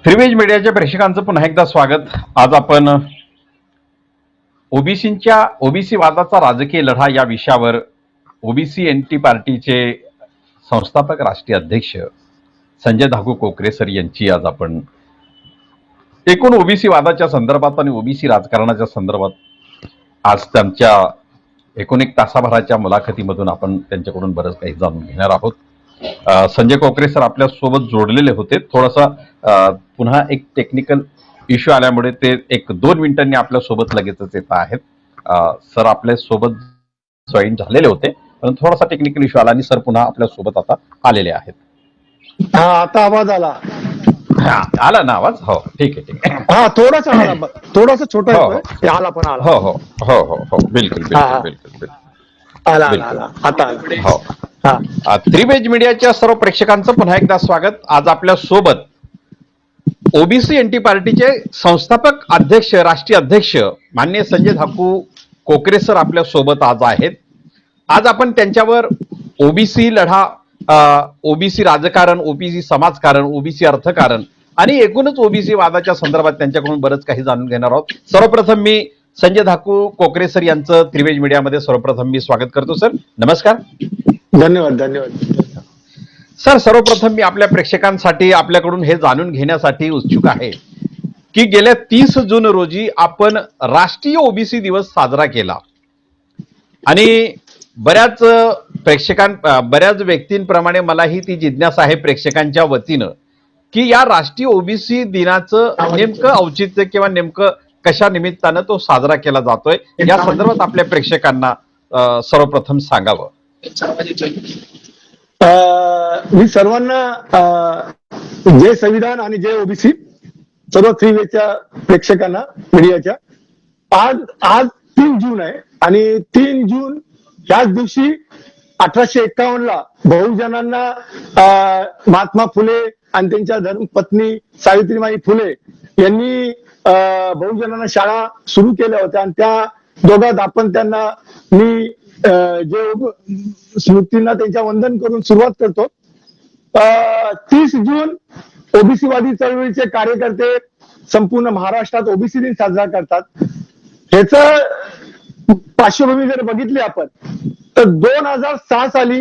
Freeways मीडियाच्या प्रेक्षकांचं पुन्हा एकदा स्वागत. आज आपण ओबीसी वादाचा राजकीय लढा या विषयावर ओबीसी एनटी पार्टीचे संस्थापक राष्ट्रीय अध्यक्ष संजय धाकू कोकरे सर यांची आज आपण एकूण ओबीसी वादाच्या संदर्भात आणि ओबीसी राजकारणाच्या संदर्भात आज त्यांच्या एकूण एक तासाभराच्या मुलाखतीमधून आपण त्यांच्याकडून बरंच काही जाणून घेणार आहोत. संजय कोकरे सर आपल्या सोबत जोडलेले होते. थोडासा पुन्हा एक टेक्निकल इश्यू आल्यामुळे ते 1-2 मिनिटांनी आपल्या सोबत लगेचच येत आहेत. सर आपल्या सोबत जॉईन झालेले होते, पण थोडासा टेक्निकल इश्यू आला आणि सर पुन्हा आपल्या सोबत आता आलेले आहेत. हा, आता आवाज आला. आला ना आवाज? हो, ठीक आहे, ठीक आहे. हा, थोडासा आला, थोडासा छोटा येतोय. आला पण आला. हो हो हो हो हो बिलकुल बिलकुल बिलकुल आला आला आता आला. हो. त्रिवेज मीडियाच्या सर्व प्रेक्षकांचं पुन्हा एकदा स्वागत. आज आपल्या सोबत ओबीसी एनटी पार्टीचे संस्थापक अध्यक्ष राष्ट्रीय अध्यक्ष माननीय संजय धाकू कोकरे सर आपल्या सोबत आज आहेत. आज आपण त्यांच्यावर ओबीसी लढा, ओबीसी राजकारण, ओबीसी समाजकारण, ओबीसी अर्थकारण आणि एकूणच ओबीसी वादाच्या संदर्भात त्यांच्याकडून बरंच काही जाणून घेणार आहोत. सर्वप्रथम मी संजय धाकू कोकरे सर यांचं त्रिवेज मीडियामध्ये सर्वप्रथम मी स्वागत करतो. सर नमस्कार. धन्यवाद धन्यवाद. सर सर्वप्रथम मी आपल्या प्रेक्षकांसाठी आपल्याकडून हे जाणून घेण्यासाठी उत्सुक आहे की गेल्या 30 जून रोजी आपण राष्ट्रीय ओबीसी दिवस साजरा केला आणि बऱ्याच व्यक्तींप्रमाणे मलाही ती जिज्ञासा आहे प्रेक्षकांच्या वतीनं की या राष्ट्रीय ओबीसी दिनाचं नेमकं औचित्य किंवा नेमकं कशा निमित्तानं तो साजरा केला जातोय या संदर्भात आपल्या प्रेक्षकांना सर्वप्रथम सांगावं. मी सर्वांना जय संविधान आणि जय ओबीसी सर्व फ्रीवेच्या प्रेक्षकांना मीडियाच्या. आज 3 जून आहे आणि 3 जून ह्याच दिवशी 1851 ला बहुजनांना महात्मा फुले आणि त्यांच्या धर्मपत्नी सावित्रीबाई फुले यांनी बहुजनांना शाळा सुरू केल्या होत्या आणि त्या दोघात आपण त्यांना मी जे स्मृतींना त्यांच्या वंदन करून सुरुवात करतो. 30 जून ओबीसी वादी चळवळीचे कार्यकर्ते संपूर्ण महाराष्ट्रात ओबीसी दिन साजरा करतात. ह्याच पार्श्वभूमी जर बघितली आपण तर 2006 साली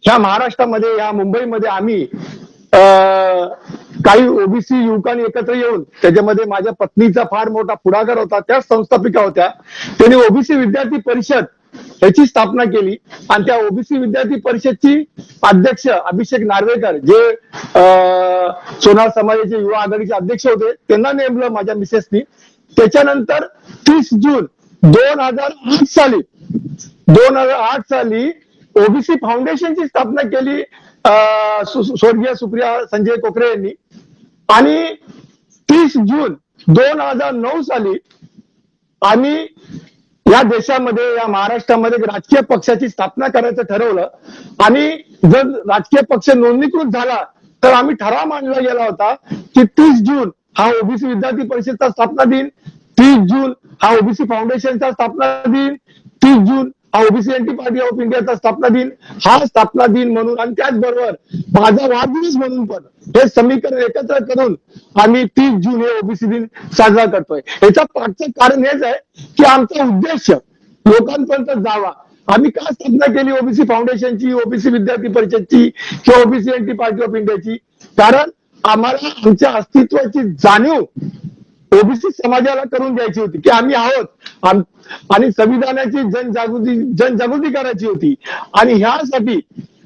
ह्या महाराष्ट्रामध्ये, ह्या मुंबईमध्ये आम्ही काही ओबीसी युवकांनी एकत्र येऊन, त्याच्यामध्ये माझ्या पत्नीचा फार मोठा पुढाकार होता, त्या संस्थापिका होत्या. त्यांनी ओबीसी विद्यार्थी परिषद याची स्थापना केली आणि त्या ओबीसी विद्यार्थी परिषदची अध्यक्ष अभिषेक नार्वेकर जे सोनार समाजाचे युवा आघाडीचे अध्यक्ष होते त्यांना नेमलं माझ्या मिसेसनी. त्याच्यानंतर 30 जून 2008 साली ओबीसी फाउंडेशनची स्थापना केली स्वर्गीय सुप्रिया संजय कोकरे यांनी. आणि 30 जून 2009 साली आम्ही या देशामध्ये, या महाराष्ट्रामध्ये राजकीय पक्षाची स्थापना करायचं ठरवलं आणि जर राजकीय पक्ष नोंदणीकृत झाला तर आम्ही ठराव मांडला गेला होता की 30 जून हा ओबीसी विद्यार्थी परिषदचा स्थापना दिन, 30 जून हा ओबीसी फाउंडेशनचा स्थापना दिन, 30 जून हा ओबीसी एनटी पार्टी ऑफ इंडियाचा स्थापना दिन, हा स्थापना दिन म्हणून आणि त्याचबरोबर माझा वाढदिवस म्हणून पण हे समीकरण एकत्र करून आम्ही 30 जून हे ओबीसी दिन साजरा करतोय. याच्या पाठचं कारण हेच आहे की आमचा उद्देश लोकांपर्यंत जावा. आम्ही का स्थापना केली ओबीसी फाउंडेशनची, ओबीसी विद्यार्थी परिषदची किंवा ओबीसी एनटी पार्टी ऑफ इंडियाची? कारण आम्हाला आमच्या अस्तित्वाची जाणीव ओबीसी समाजाला करून द्यायची होती की आम्ही आहोत आणि संविधानाची जनजागृती करायची होती. आणि ह्यासाठी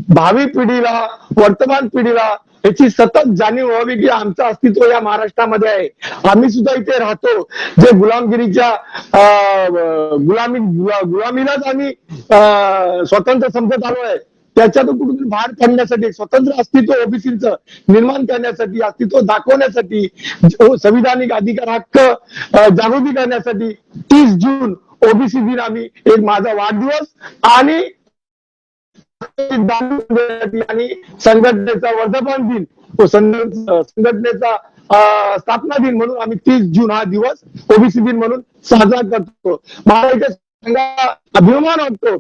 भावी पिढीला, वर्तमान पिढीला याची सतत जाणीव व्हावी की आमचं अस्तित्व या महाराष्ट्रामध्ये आहे. आम्ही सुद्धा इथे राहतो. जे गुलामगिरीच्या गुलामीलाच आम्ही स्वतंत्र समजत आलो आहे, त्याच्यातून कुठून बाहेर काढण्यासाठी, स्वतंत्र अस्तित्व ओबीसीचं निर्माण करण्यासाठी, अस्तित्व दाखवण्यासाठी, संविधानिक अधिकार हक्क जागृती करण्यासाठी 30 जून ओबीसी दिन आम्ही एक माझा वाढदिवस आणि संघटनेचा वर्धापन दिन व संघटनेचा स्थापना दिन म्हणून आम्ही 30 जून हा दिवस ओबीसी दिन म्हणून साजरा करतो. मला इथे अभिमान वाटतो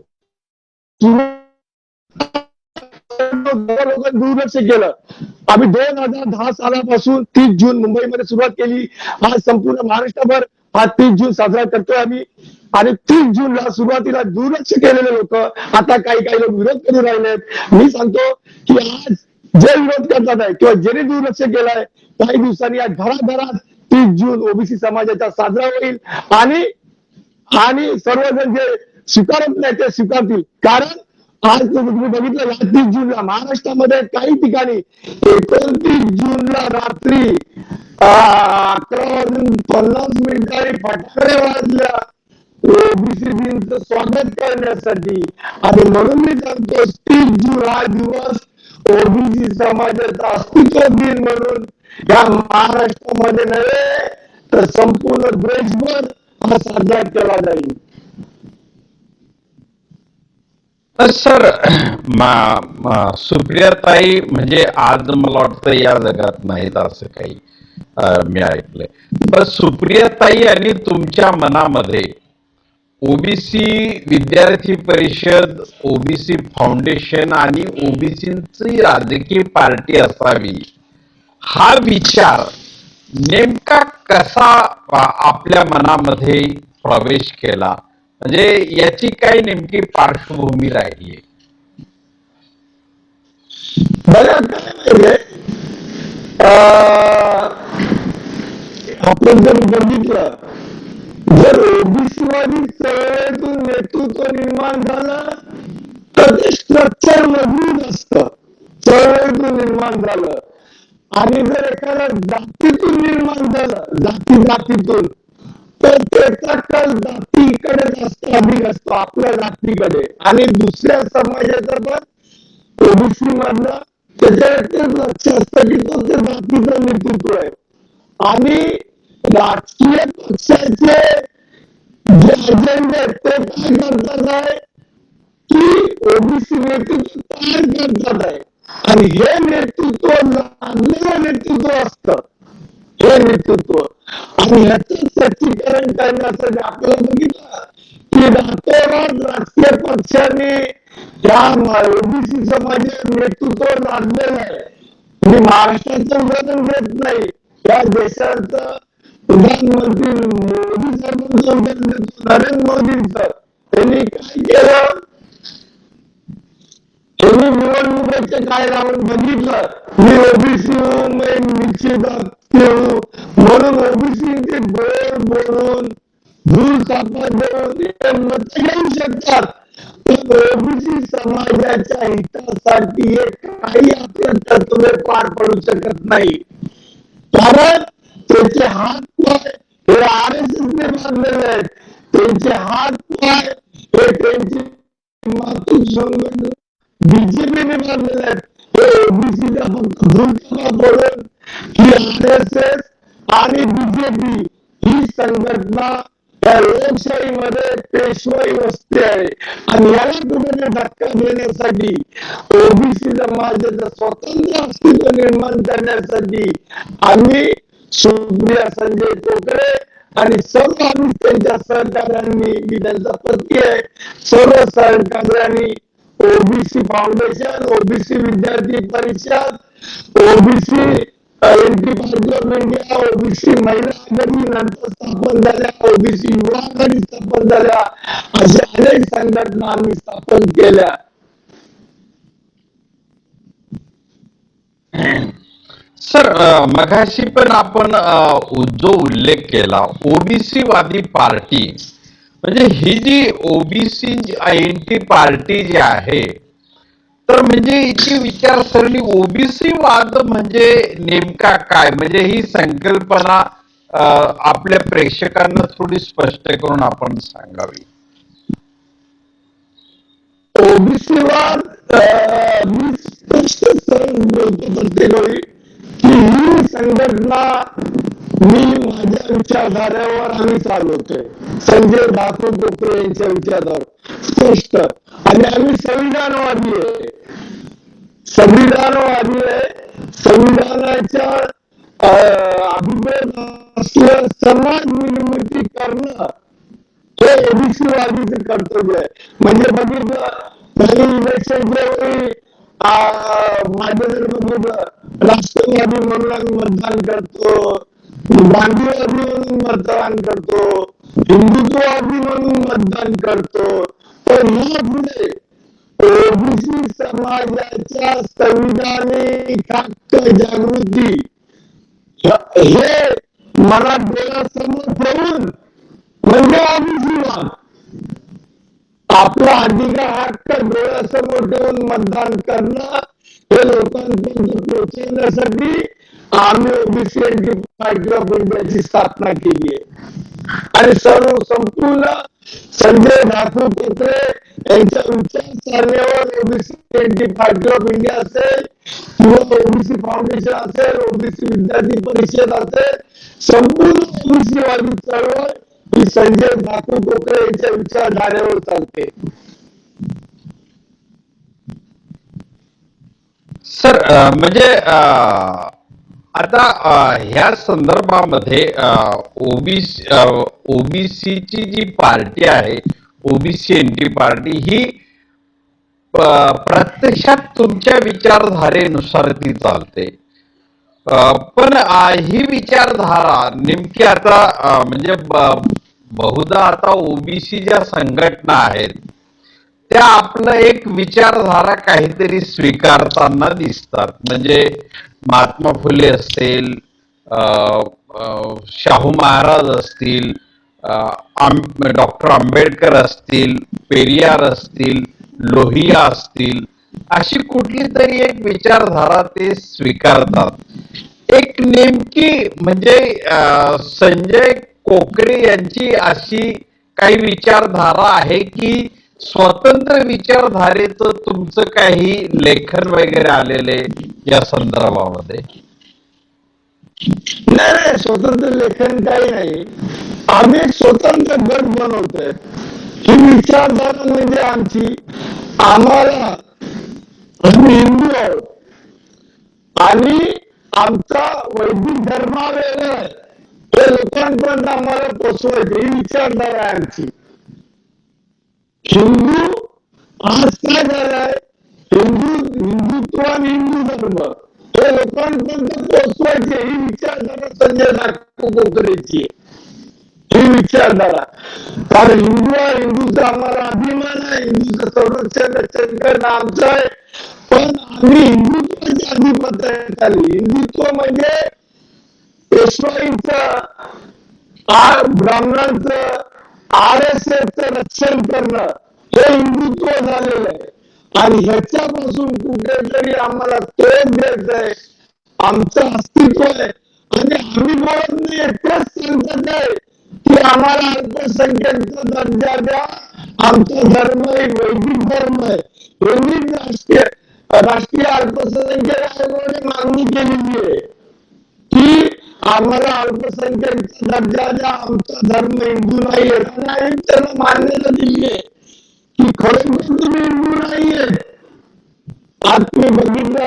लोकांनी दुर्लक्ष केलं. आम्ही 2010 सालापासून 30 जून मुंबईमध्ये सुरुवात केली. हा संपूर्ण महाराष्ट्रभर हा 30 जून साजरा करतोय आम्ही. आणि 30 जूनला सुरुवातीला दुर्लक्ष केलेले लोक आता काही काही लोक विरोध करू राहिलेत. मी सांगतो की आज जे विरोध करतात आहे किंवा ज्यांनी दुर्लक्ष केलंय, काही दिवसांनी या घराघरात 30 जून ओबीसी समाजाचा साजरा होईल. आणि आणि सर्वजण जे स्वीकारत नाही ते स्वीकारतील. कारण आज तुम्ही बघितलं 30 जूनला महाराष्ट्रामध्ये काही ठिकाणी 29 जूनला रात्री 11:50 फटाके वाजल्या ओबीसी दिनचं स्वागत करण्यासाठी. आणि म्हणून मी सांगतो 30 जून हा दिवस ओबीसी समाजाचा अस्तित्व दिन म्हणून या महाराष्ट्रामध्ये नव्हे तर संपूर्ण देशभर हा साजरा केला जाईल. सर, सुप्रियाताई म्हणजे आज मला वाटतं या जगात नाहीत असं काही मी ऐकलंय. पण सुप्रियाताई आणि तुमच्या मनामध्ये ओबीसी विद्यार्थी परिषद, ओबीसी फाउंडेशन आणि ओबीसीची राजकीय पार्टी असावी हा विचार नेमका कसा आपल्या मनामध्ये प्रवेश केला, म्हणजे याची काय नेमकी पार्श्वभूमी राहिली? बरं काय आपण जर बघितलं, जर ओबीसीवादी चळवळीतून नेतृत्व निर्माण झालं तर ते स्ट्रक्चर मजबूत असतं, चळवळीतून निर्माण झालं. आणि जर एखाद्या जातीतून निर्माण झालं, जातीतून, तर त्याचा कल जातीकडे असतो, अधिक असतो आपल्या जातीकडे. आणि दुसऱ्या समाजाचा पण ओबीसी मधला त्याच्याकडे लक्ष असतं की तो त्या जातीचं नेतृत्व आहे. आणि राजकीय पक्षाचे जे अजेंडे आहेत ते काय करतात आहे की ओबीसी नेतृत्व तयार करतात आहे. आणि हे नेतृत्व लागलेलं नेतृत्व असतं, हे नेतृत्व. आणि ह्याचं सच्चीकरण करण्यासाठी आपल्याला बघितलं की रातोरात राजकीय पक्षांनी या ओबीसी समाजाचं नेतृत्व लागलेलं आहे. मी महाराष्ट्राचं उदाहरण घेत नाही, या देशाचं प्रधानमंत्री मोदी साहेबांचं उदाहरण देतो, नरेंद्र मोदींचं. त्यांनी काय केलं, त्यांनी निवडणुकीच्या कायद्यावर बघितलं, मी ओबीसी हूं, मैं निश्चित हूं म्हणून ओबीसीचे गोड बोलून धूळ चापा देऊन मत घेऊ शकतात. पण ओबीसी समाजाच्या हितासाठी हे काही आपल्या तत्वे पार पडू शकत नाही. कारण त्यांचे हात पाय हे RSSने बांधलेले आहेत, त्यांचे हात पाय हे त्यांची मातृ संघटना बीजेपीने बांधलेले आहेत. हे ओबीसीला फक्त धूळचापा पडून ही RSS आणि बीजेपी ही संघटना त्या लोकशाहीमध्ये पेशवाई वस्ती आहे. आणि याला कुठे धक्का देण्यासाठी, ओबीसी समाजाचं स्वतंत्र अस्तित्व निर्माण करण्यासाठी आम्ही सुप्रिया संजय कोकरे आणि सर्व आम्ही त्यांच्या सहकार्यांनी, मी त्यांचा पती आहे, सर्व सहकार्यांनी ओबीसी फाउंडेशन, ओबीसी विद्यार्थी परिषद, OBC NT party of India, OBC महिला आघाडी नंतर स्थापन झाल्या, ओबीसी युवा आघाडी स्थापन झाल्या, अशा अनेक संघटना आम्ही स्थापन केल्या. सर, मगाशी पण आपण जो उल्लेख केला ओबीसी वादी पार्टी, म्हणजे ही जी ओबीसी एनटी पार्टी जी आहे, तर म्हणजे हिची विचारसरणी ओबीसी वाद म्हणजे नेमका काय, म्हणजे ही संकल्पना आपल्या प्रेक्षकांना थोडी स्पष्ट करून आपण सांगावी. ओबीसी वाद मी स्पष्ट बोलतो प्रत्येक वेळी की ही संघटना मी माझ्या विचारधाऱ्यावर आम्ही चालवतोय, संजय धाकू कोकरे यांच्या विचारावर स्पष्ट. आणि आम्ही संविधानवादी आहे, संविधानवादी आहे. संविधानाच्या अभिप्रेत असलेलं समाज निर्मिती करणं हे ओबीसी वादीचं कर्तव्य आहे. म्हणजे बघितलं काही इलेक्शनच्या वेळी माझे जर राष्ट्रवादी म्हणून आम्ही मतदान करतो, गांधीवादी म्हणून मतदान करतो, हिंदुत्ववादी म्हणून मतदान करतो, पण यापुढे ओबीसी समाजाच्या संविधानिक हक्क जागृती हे मला डोळ्यासमोर ठेवून म्हणजे ओबीसीवाद आपला अधिकार हक्क डोळ्यासमोर ठेवून मतदान करणं हे लोकांपर्यंत पोहोचवण्यासाठी आम्ही ओबीसी एंटी पार्टी ऑफ इंडियाची स्थापना केली आहे आणि सर्व संपूर्ण संजय धाकू कोकरे यांच्या विचारसरणीवर OBC NT party of India असेल किंवा ओबीसी फाउंडेशन असेल, ओबीसी विद्यार्थी परिषद असेल, संपूर्ण ओबीसी वादी चळवळ ही संजय धाकू कोकरे यांच्या विचारधारेवर चालते. सर म्हणजे आता ह्या संदर्भामध्ये ओबीसीची जी पार्टी आहे, ओबीसी एनटी पार्टी ही प्रत्यक्षात तुमच्या विचारधारेनुसार ती चालते. पण ही विचारधारा नेमकी आता म्हणजे बहुधा आता ओबीसी ज्या संघटना आहेत त्या आपलं एक विचारधारा काहीतरी स्वीकारताना दिसतात. म्हणजे महात्मा फुले असतील, शाहू महाराज असतील, डॉक्टर आंबेडकर असतील, पेरियार असतील, लोहिया असतील, अशी कुठली तरी एक विचारधारा ते स्वीकारतात. एक नेमकी म्हणजे संजय कोकरे यांची अशी काही विचारधारा आहे की स्वतंत्र विचारधारेचं तुमचं काही लेखन वगैरे आलेले या संदर्भामध्ये? नाही, स्वतंत्र लेखन काही नाही. आम्ही एक स्वतंत्र गट बनवतोय. ही विचारधारा म्हणजे आमची, आम्हाला आम्ही हिंदू आहोत आणि आमचा वैदिक धर्म वेगळा आहे हे लोकांपर्यंत आम्हाला पोचवायचं, ही विचारधारा आहे आमची. हिंदू आज काय झालाय, हिंदुत्व आणि हिंदू धर्म हे लोकांपर्यंत पोचवायचे, ही विचारधारा संजय धाकू कोकरेची ही विचारधारा. कारण हिंदूचा आम्हाला अभिमान आहे, हिंदूचं संरक्षण करणं आमचं आहे. पण आम्ही हिंदुत्वाच्या अधिपत्याखाली, हिंदुत्व म्हणजे पेशवाईचं, ब्राह्मणांचं, RSSचं रक्षण करणं हे हिंदुत्व झालेलं आहे आणि ह्याच्यापासून कुठेतरी आम्हाला तोड द्यायचंय, आमचं अस्तित्व आहे. आणि आम्ही बोलत नाही, एकच सांगत आहे की आम्हाला अल्पसंख्याकचा दर्जा द्या, आमचा धर्म एक वैदिक धर्म आहे. वैदिक राष्ट्रीय अल्पसंख्याक आयोगाने मागणी केलेली आहे की आम्हाला अल्पसंख्याकचा दर्जा द्या, आमचा धर्म हिंदू नाही आहे. त्यांना मान्यता दिली आहे की खरोखर तुम्ही हिंदू नाहीये. आज तुम्ही बघितलं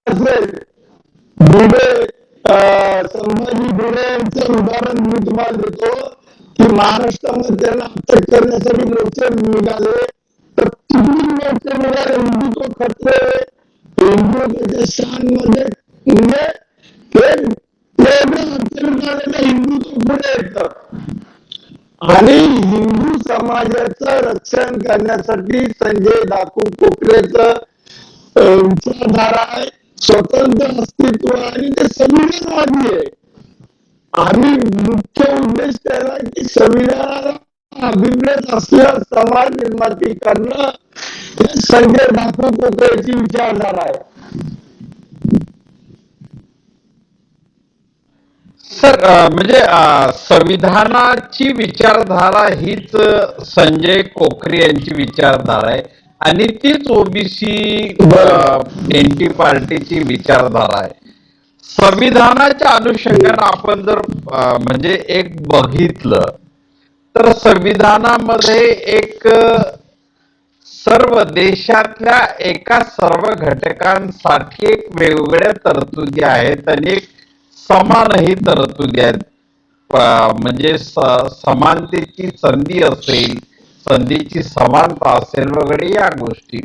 असेल भिडे, संभाजी भिडे यांचं उदाहरण मी तुम्हाला देतो की महाराष्ट्रामध्ये त्यांना अटक करण्यासाठी मोर्चे निघाले, तर तिकडून मोर्चे निघाले हिंदुत्व खतरे, हिंदुत्वाच्या शानमध्ये म्हणजे हिंदुत्व पुढे येतं आणि हिंदू समाजाचं रक्षण करण्यासाठी संजय धाकू कोकरेचं विचारधारा आहे, स्वतंत्र अस्तित्व आणि ते संविधानवादी आहे. आम्ही मुख्य उद्देश त्याला की संविधानाला अभिप्रेत असलेला समाज निर्माती करणं हे संजय धाकू कोकरेची विचारधारा आहे. सर म्हणजे संविधानाची विचारधारा हीच संजय कोकरे यांची विचारधारा आहे आणि तीच ओबीसी एनटी पार्टीची विचारधारा आहे. संविधानाच्या अनुषंगाने आपण जर म्हणजे एक बघितलं तर संविधानामध्ये एक सर्व देशातल्या एका सर्व घटकांसाठी एक वेगवेगळ्या तरतुदी आहेत आणि एक समानही तरतुदी आहेत. म्हणजे समानतेची संधी असेल, संधीची समानता असेल वगैरे या गोष्टी.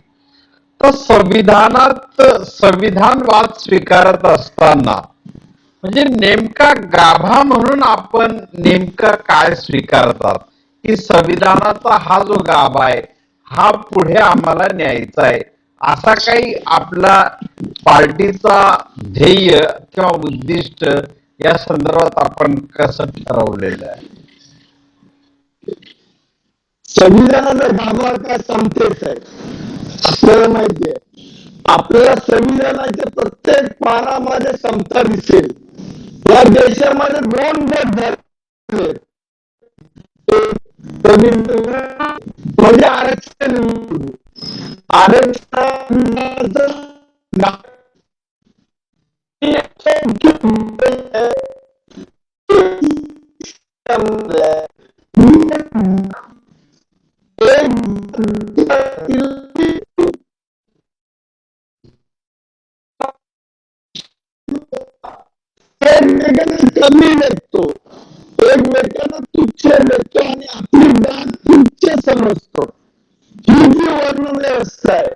तर संविधानात संविधानवाद स्वीकारत असताना म्हणजे नेमका गाभा म्हणून आपण नेमकं काय स्वीकारतात की संविधानाचा हा जो गाभा आहे हा पुढे आम्हाला न्यायचा आहे असा काही आपला पार्टीचा ध्येय किंवा उद्दिष्ट या संदर्भात आपण कसं ठरवलेलं आहे? संविधानाचा गाभा काय समतेच आहे आपल्याला माहिती आहे. आपल्याला संविधानाच्या प्रत्येक पानामध्ये समता दिसेल. या देशामध्ये दोन गट झाले, म्हणजे आरक्षण. आरक्षणाचं एकमेकांना कमी लेखतो, एकमेकांना तुच्छ लेखतो आणि आपली जात तुच्छ समजतो. ही जी वर्ण व्यवस्था आहे,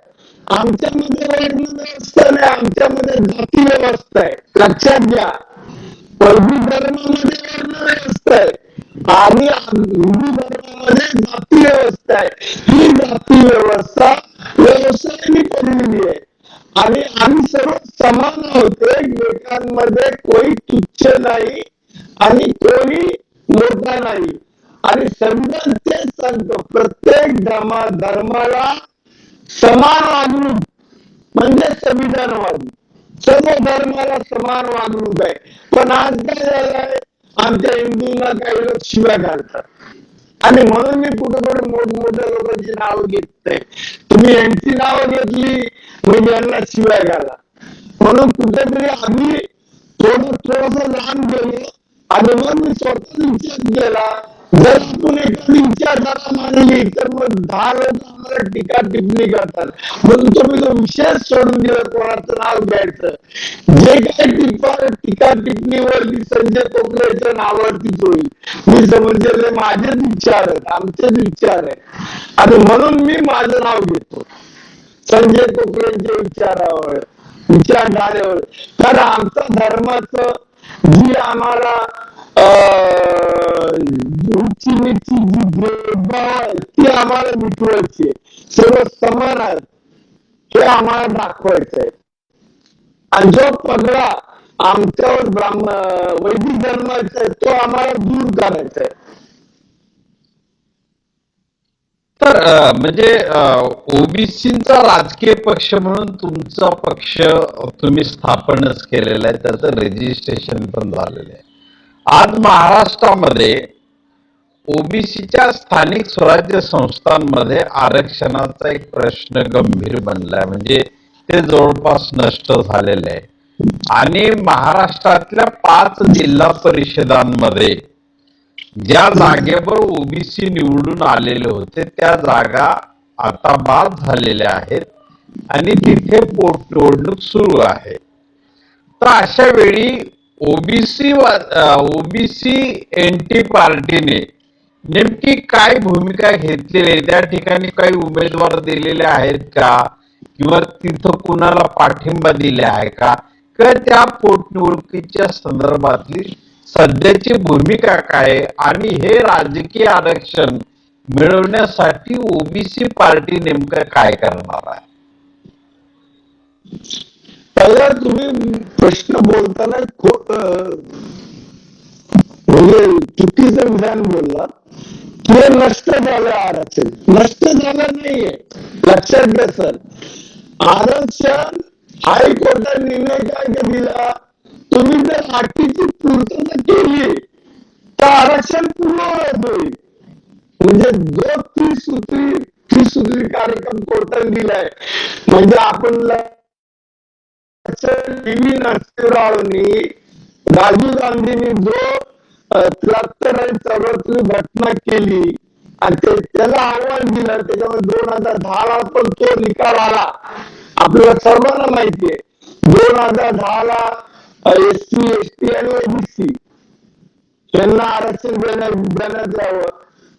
आमच्यामध्ये वर्ण व्यवस्था नाही, आमच्यामध्ये जाती व्यवस्था आहे. लक्षात घ्या, हिंदू धर्मामध्ये वर्ण व्यवस्था आहे आणि हिंदू धर्मामध्ये जाती व्यवस्था आहे. ही जाती व्यवस्था व्यवसायाने बनलेली आहे आणि आम्ही सर्व समान आहोत. एकमेकांमध्ये कोणी तुच्छ नाही आणि कोणी मोठा नाही. आणि संविधान तेच सांगतो, प्रत्येक धर्माला समान वागणूक म्हणजे संविधानवादी. सर्व धर्माला समान वागणूक आहे. पण आज काय झालंय, आमच्या हिंदूंना काही लोक शिव्या घालतात आणि म्हणून मी कुठेतरी मोठमोठ्या लोकांची नावं घेत नाही. तुम्ही यांची नावं घेतली म्हणजे यांना शिव्या घाला. म्हणून कुठेतरी आम्ही थोडस लांब गेलो आणि मग मी स्वतः विचार केला, जर आपण एखादी विचारधारा मांडली तर मग 10 लोक आम्हाला टीका टिप्पणी करतात. म्हणून तुम्ही तो विषय सोडून दिला कोणाचं नाव घ्यायचं. जे काही टीका टिप्पणीवरती संजय कोकरेच्या नावावरतीच होईल. मी समजले माझेच विचार आहेत, आमचेच विचार आहेत आणि म्हणून मी माझं नाव घेतो संजय कोकरेंच्या विचारधारेवर. कारण आमचा धर्माचं जी आम्हाला उंची नीची जी भेदभाव आहे ती आम्हाला मिटवायची आहे. सर्व समान आहेत हे आम्हाला दाखवायचं आहे. आणि जो पगडा आमच्यावर वैदिक धर्माचा आहे तो आम्हाला दूर करायचा आहे. तर म्हणजे ओबीसीचा राजकीय पक्ष म्हणून तुमचा पक्ष तुम्ही स्थापनच केलेला आहे, त्याचं रजिस्ट्रेशन पण झालेलं आहे. आज महाराष्ट्रामध्ये ओबीसीच्या स्थानिक स्वराज्य संस्थांमध्ये आरक्षणाचा एक प्रश्न गंभीर बनलाय, म्हणजे ते जवळपास नष्ट झालेले आहे. आणि महाराष्ट्रातल्या 5 जिल्हा परिषदांमध्ये ज्या जागेवर ओबीसी निवडून आलेले होते त्या जागा आता बाद झालेल्या आहेत आणि तिथे पोटनिवडणूक सुरू आहे. तर अशा वेळी ओबीसी एनटी पार्टीने नेमकी काय भूमिका घेतलेली आहे? त्या ठिकाणी काही उमेदवार दिलेले आहेत का, किंवा तिथं कुणाला पाठिंबा दिले आहे का, किंवा त्या पोटनिवडणुकीच्या संदर्भातली सध्याची भूमिका काय, आणि हे राजकीय आरक्षण मिळवण्यासाठी ओबीसी पार्टी नेमकं काय करणार आहे? पहिला तुम्ही प्रश्न बोलताना म्हणजे चुकीचं विधान बोलला की हे नष्ट झालं आरक्षण. नष्ट झालं नाहीये, लक्षात घ्या सर. आरक्षण हायकोर्टाने निर्णय काय दिला, तुम्ही जर अटीची पूर्तता केली तर आरक्षण पूर्ण होईल. म्हणजे जो त्रिसूत्री कार्यक्रम कोर्टाने दिलाय, म्हणजे आपण नरसिंहरावनी राजीव गांधींनी जो 73 आणि 74 घटना केली आणि त्याला आव्हान दिलं, त्याच्यामध्ये 2010 ला पण तो निकाल आला. आपल्याला सर्वांना माहितीये 2010 ला SC ST आणि ओबीसी यांना आरक्षण देण्यात यावं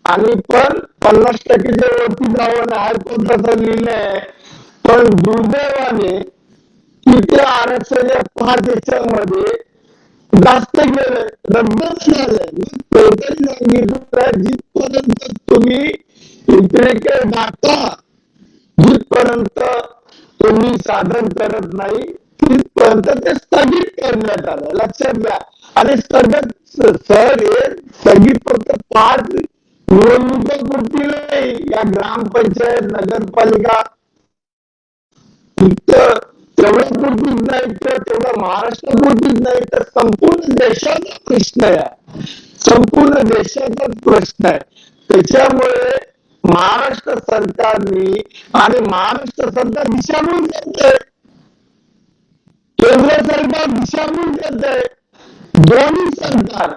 आणि पण 50% वरती जावं हायकोर्टाचा निर्णय आहे. पण दुर्दैवाने तिथे आरक्षण या 5 देशामध्ये जास्त गेलं, रद्द झालं. कोर्टाने सांगितलं जिथपर्यंत तुम्ही इकडे डाटा जिथपर्यंत तुम्ही सादर करत नाही तिथपर्यंत ते स्थगित करण्यात आलं. लक्षात घ्या. आणि स्थगित सर हे स्थगित फक्त 5 निवडणुकीपुरती नाही, या ग्रामपंचायत नगरपालिका तेवढ्या पुरतीच नाही तर तेवढा महाराष्ट्रापुरतीच नाही तर संपूर्ण देशाचा प्रश्न आहे. संपूर्ण देशाचाच प्रश्न आहे. त्याच्यामुळे महाराष्ट्र सरकारने आणि महाराष्ट्र सरकार दिशाभूल करते, केंद्र सरकार दिशाभूल करते. दोन्ही सरकार,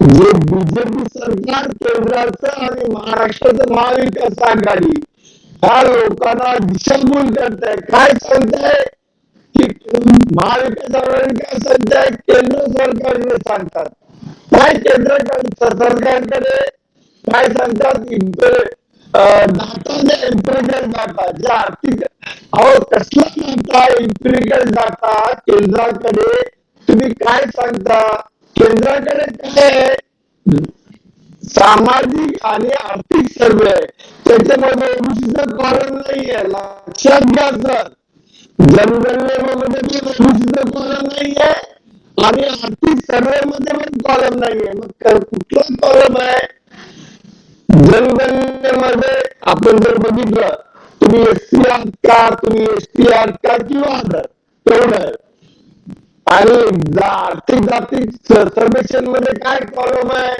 जे बीजेपी सरकार केंद्राचं आणि महाराष्ट्राचं महाविकास आघाडी ह्या लोकांना दिशाभूल करताय. काय सांगताय की महाविकास आघाडी काय सांगताय, केंद्र सरकारने सांगतात. काय केंद्र सरकारकडे काय सांगतात, डाटा द्या, इम्पिरिकल डाटा. जे आर्थिक कसला डाटा, इम्पिरिकल डाटा केंद्राकडे तुम्ही काय सांगता. केंद्राकडे काय आहे, सामाजिक आणि आर्थिक सर्वे आहे. त्याच्यामध्ये ओबीसीचं कॉलम नाहीये. लक्षात घ्या सर, जनगणनेमध्ये ओबीसीचं कॉलम नाहीये आणि आर्थिक सर्वे मध्ये पण कॉलम नाहीये. मग कुठला कॉलम आहे जनगणनेमध्ये? आपण जर बघितलं, तुम्ही एससी आहात का, तुम्ही एसटी आहात का किंवा आधार, तेवढं. आणि आर्थिक जागतिक सर्वेक्षण मध्ये काय कॉलम आहे,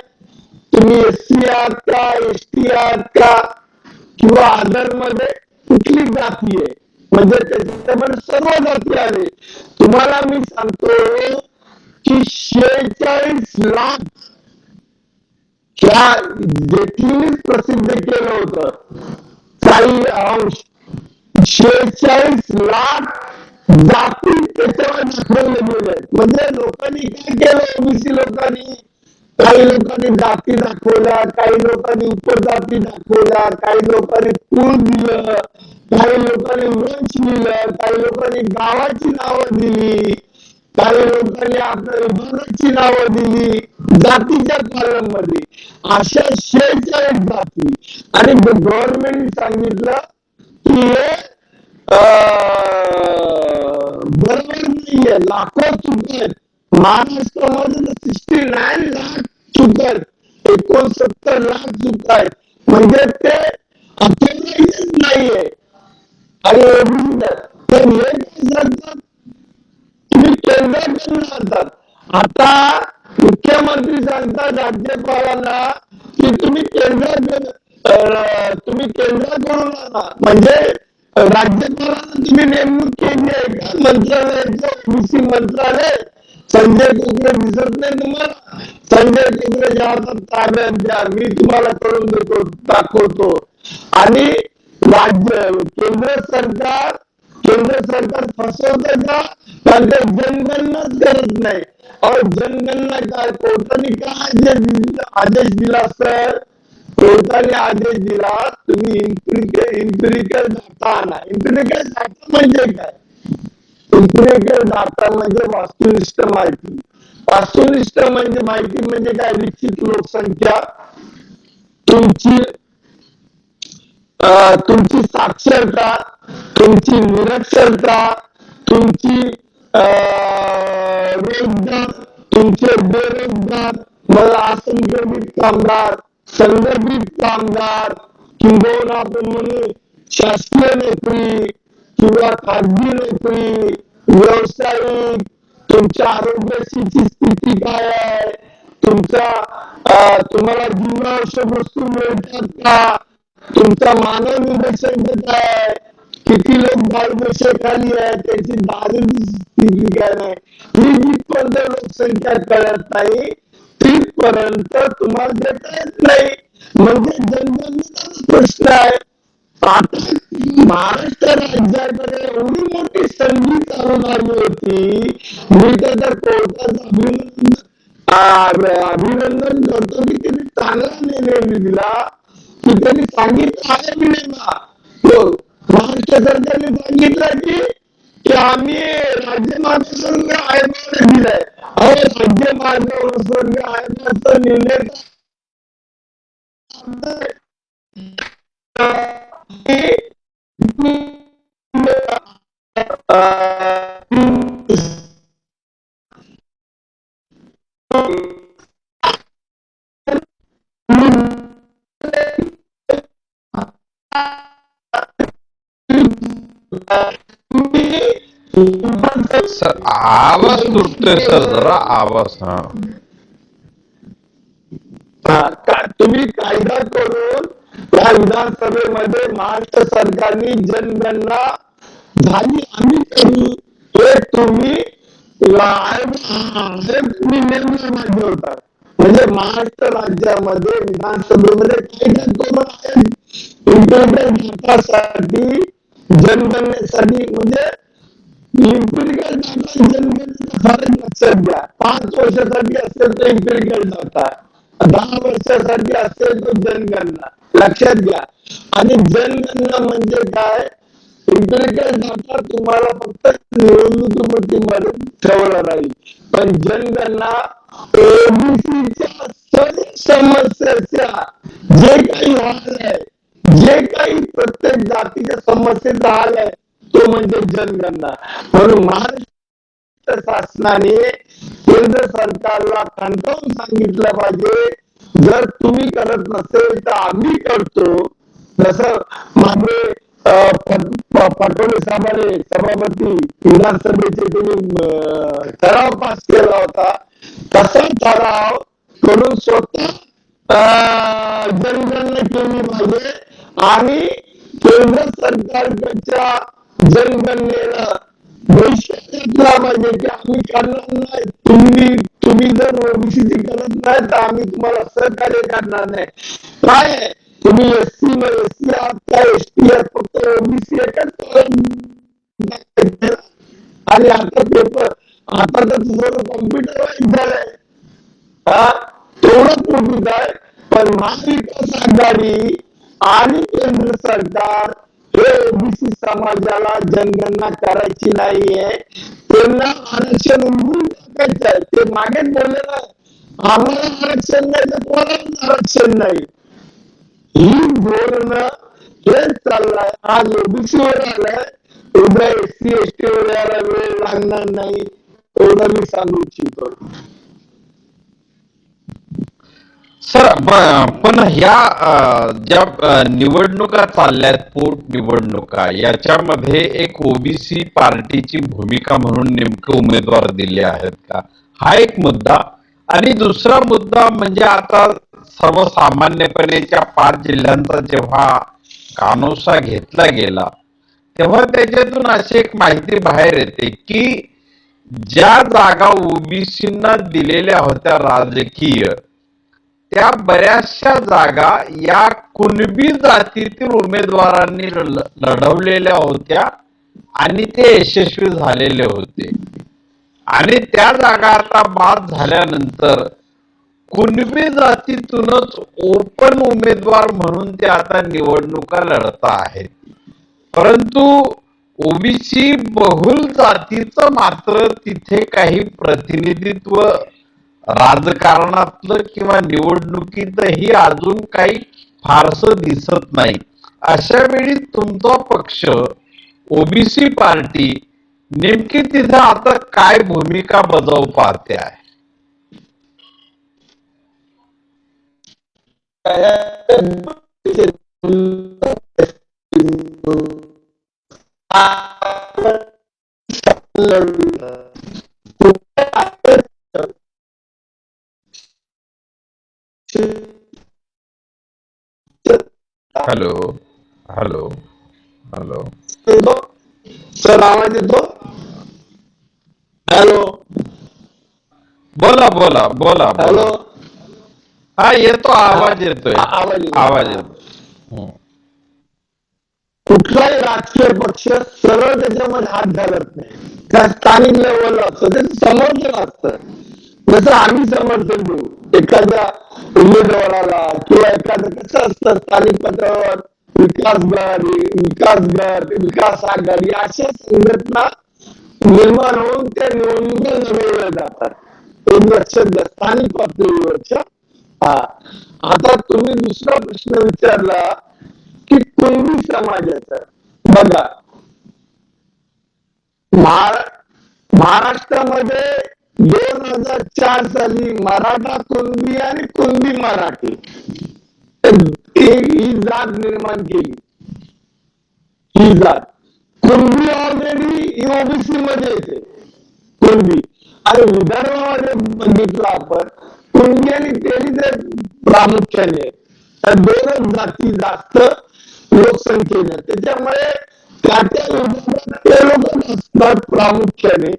तुम्ही एससी आहात का, एसटी आहात का किंवा आधार मध्ये कुठली जाती आहे. म्हणजे त्याच्यामध्ये सर्व जाती आले. तुम्हाला मी सांगतो की 46 लाख ह्या जेटलीनेच प्रसिद्ध केलं होतं काही अंश. 46 लाख जाती त्याच्यावर दाखवले गेले. म्हणजे लोकांनी काय केलं, ओबीसी लोकांनी, काही लोकांनी जाती दाखवल्या, काही लोकांनी उपजाती दाखवल्या, काही लोकांनी कुळ दिलं, काही लोकांनी वंश दिलं, काही लोकांनी गावाची नावं दिली, काही लोकांनी आपल्या विभागाची नावं दिली जातीच्या कॉलम मध्ये. अशा 46 जाती. आणि गव्हर्नमेंटने सांगितलं की हे बरोबर नाहीये, लाखो चुक आहेत. महाराष्ट्रामध्ये 69 लाख चुक आहेत, 69 लाख चुक आहेत. म्हणजे ते अथॉराइज नाहीये. आणि तर हे काय सांगतात, तुम्ही केंद्राकडून आणतात. आता मुख्यमंत्री सांगतात राज्यपालांना की तुम्ही केंद्राकडून आणा. म्हणजे राज्यपालांना तुम्ही नेमणूक केली आहे का मंत्रालयाचं, ओबीसी मंत्रालय? संजय कोकरे दिसत नाही तुम्हाला? संजय कोकरेच्या हातात ताब्यात द्या, मी तुम्हाला करून देतो, दाखवतो. आणि केंद्र सरकार फसवतं का? कारण ते जनगणनाच करत नाही. और जनगणना काय, कोर्टाने काय आदेश दिला सर? कोर्टाने आदेश दिला तुम्ही इम्पिरिकल डाटा आणा. इम्पिरिकल डाटा म्हणजे काय? इम्पिरिकल डाटा म्हणजे वास्तुनिष्ठ माहिती. वास्तुनिष्ठ म्हणजे माहिती म्हणजे काय, निश्चित लोकसंख्या, तुमची साक्षरता, तुमची निरक्षरता, तुमची रोजगार, तुमचे बेरोजगार, मग असंघटित कामगार, संघटित कामगार, किंवा आपण म्हणू शासकीय नोकरी किंवा खाजगी नोकरी, व्यावसायिक, तुमच्या आरोग्याची स्थिती काय आहे, तुम्हाला जीवनावश्यक वस्तू मिळतात का, तुमचा मानव निर्देशांक काय, किती लोक दारिद्र्यरेषेखाली आहे, त्याची दारिद्र्य स्थिती काय नाही, ही जिथपर्यंत लोकसंख्या कळत नाही तिथपर्यंत तुम्हाला देता येत नाही. म्हणजे जनगणनेचा प्रश्न आहे. आता महाराष्ट्र राज्याकडे एवढी मोठी संधी चालून आली होती. मी तर कोर्टाचं अभिनंदन करतो की त्यांनी चांगला निर्णय दिला की त्यांनी सांगितलं आहे महाराष्ट्र सरकारने सांगितलं की आम्ही राज्य मार्गवर्ग आयोगाला दिलाय. अहो, राज्य मार्गवर्ग आयोगाचा निर्णय सर आवाज तुटतोय सर, जरा आवाज. तुम्ही कायदा करून त्या विधानसभेमध्ये महाराष्ट्र सरकारने जनगणना झाली आम्ही करू हे तुम्ही तुम्ही नेमला मान्य होता. म्हणजे महाराष्ट्र राज्यामध्ये विधानसभेमध्ये कायदा करून भारतासाठी जनगणनेसाठी म्हणजे इम्पिरिकल डाटा जनगणनेचा फरक लक्षात घ्या. 5 वर्षासाठी असेल तो इम्पिरिकल डाटा, 10 वर्षासाठी असेल तो जनगणना लक्षात घ्या. आणि जनगणना म्हणजे काय, इम्पिरिकल डाटा तुम्हाला फक्त निवडणुकीमध्ये ठेवला राहील, पण जनगणना ओबीसीच्या सर्व समस्याच्या जे काही हाल आहे, जे काही प्रत्येक जातीच्या समस्येचा हाल आहे तो म्हणजे जनगणना. म्हणून महाराष्ट्र शासनाने केंद्र सरकारला खंतवून सांगितलं पाहिजे, जर तुम्ही करत नसेल तर आम्ही करतो. जसं मागे पटोले साहेबांनी सभापती विधानसभेचे तुम्ही ठराव पास केला होता, तसा ठराव करून स्वतः जनगणना केली पाहिजे. आणि केंद्र सरकारच्या जनगणनेला भविष्यात घातला पाहिजे की आम्ही करणार नाही, तुम्ही जर ओबीसीची करत नाही तर आम्ही तुम्हाला सहकार्य करणार नाही. काय आहे, तुम्ही एससी आहात का एसटी आहात, फक्त ओबीसी एकच. आणि आता पेपर आता तर तुझं कॉम्प्युटराईज झालंय, तेवढंच मोठीच आहे. पण महाविकास आघाडी आणि केंद्र सरकार हे ओबीसी समाजाला जनगणना करायची नाहीये, त्यांना आरक्षण उडवून टाकायचं आहे. ते मागेच बोलले ना, आम्हाला आरक्षण नाही तर कोणाला आरक्षण नाही. ही धोरण हेच चाललाय. आज ओबीसी वर आलाय, उद्या एससी एसटी वर यायला वेळ लागणार नाही, एवढं मी सांगू इच्छितो. सर पण ह्या ज्या निवडणुका चालल्यात, पोट निवडणुका, याच्यामध्ये एक ओबीसी पार्टीची भूमिका म्हणून नेमके उमेदवार दिले आहेत का, हा एक मुद्दा. आणि दुसरा मुद्दा म्हणजे आता सर्वसामान्यपणे त्या 5 जिल्ह्यांचा जेव्हा कानोसा घेतला गेला तेव्हा त्याच्यातून अशी एक माहिती बाहेर येते की ज्या जागा ओबीसींना दिलेल्या होत्या राजकीय, त्या बऱ्याचशा जागा या कुणबी जातीतील उमेदवारांनी लढवलेल्या होत्या आणि ते यशस्वी झालेले होते. आणि त्या जागा आता बाद झाल्यानंतर कुणबी जातीतूनच ओपन उमेदवार म्हणून ते आता निवडणुका लढत आहेत. परंतु ओबीसी बहुल जातीचं मात्र तिथे काही प्रतिनिधित्व राजकारणातलं किंवा निवडणुकीतही अजून काही फारसं दिसत नाही. अशा वेळी तुमचा पक्ष ओबीसी पार्टी नेमकी तिथे आता काय भूमिका बजावू पाहते आहे? हॅलो हॅलो हॅलो सर, आवाज येतो? हॅलो बोला बोला बोला हॅलो, बोला. हा येतो, आवाज येतोय, आवाज आवाज येतो. कुठलाही राजकीय पक्ष सरळ त्याच्यामध्ये हात घालत नाही. त्या स्थानिक लेवलला असतं त्याचं समर्थन असतं. जसं आम्ही समर्थन देऊ एखाद्या उमेदवाराला किंवा एखादं कसं असतं स्थानिक पातळीवर विकास आघाडी अशा संघटना निर्माण होऊन त्या निवडणुका लढवल्या जातात. एक लक्षात घ्या, स्थानिक पातळीवरच्या. हा, आता तुम्ही दुसरा प्रश्न विचारला की कुणबी समाजाचा. बघा, महाराष्ट्रामध्ये 2004 साली मराठा कुणबी आणि कुणबी मराठी ही जात निर्माण केली. ही जात कुणबी ऑलरेडी ओबीसी मध्ये येते. कुणबी आणि विदर्भामध्ये बघितलं आपण, कुणबी आणि तेली प्रामुख्याने त्या दोनच जाती जास्त लोकसंख्येने. त्याच्यामुळे त्या ते लोक असतात प्रामुख्याने.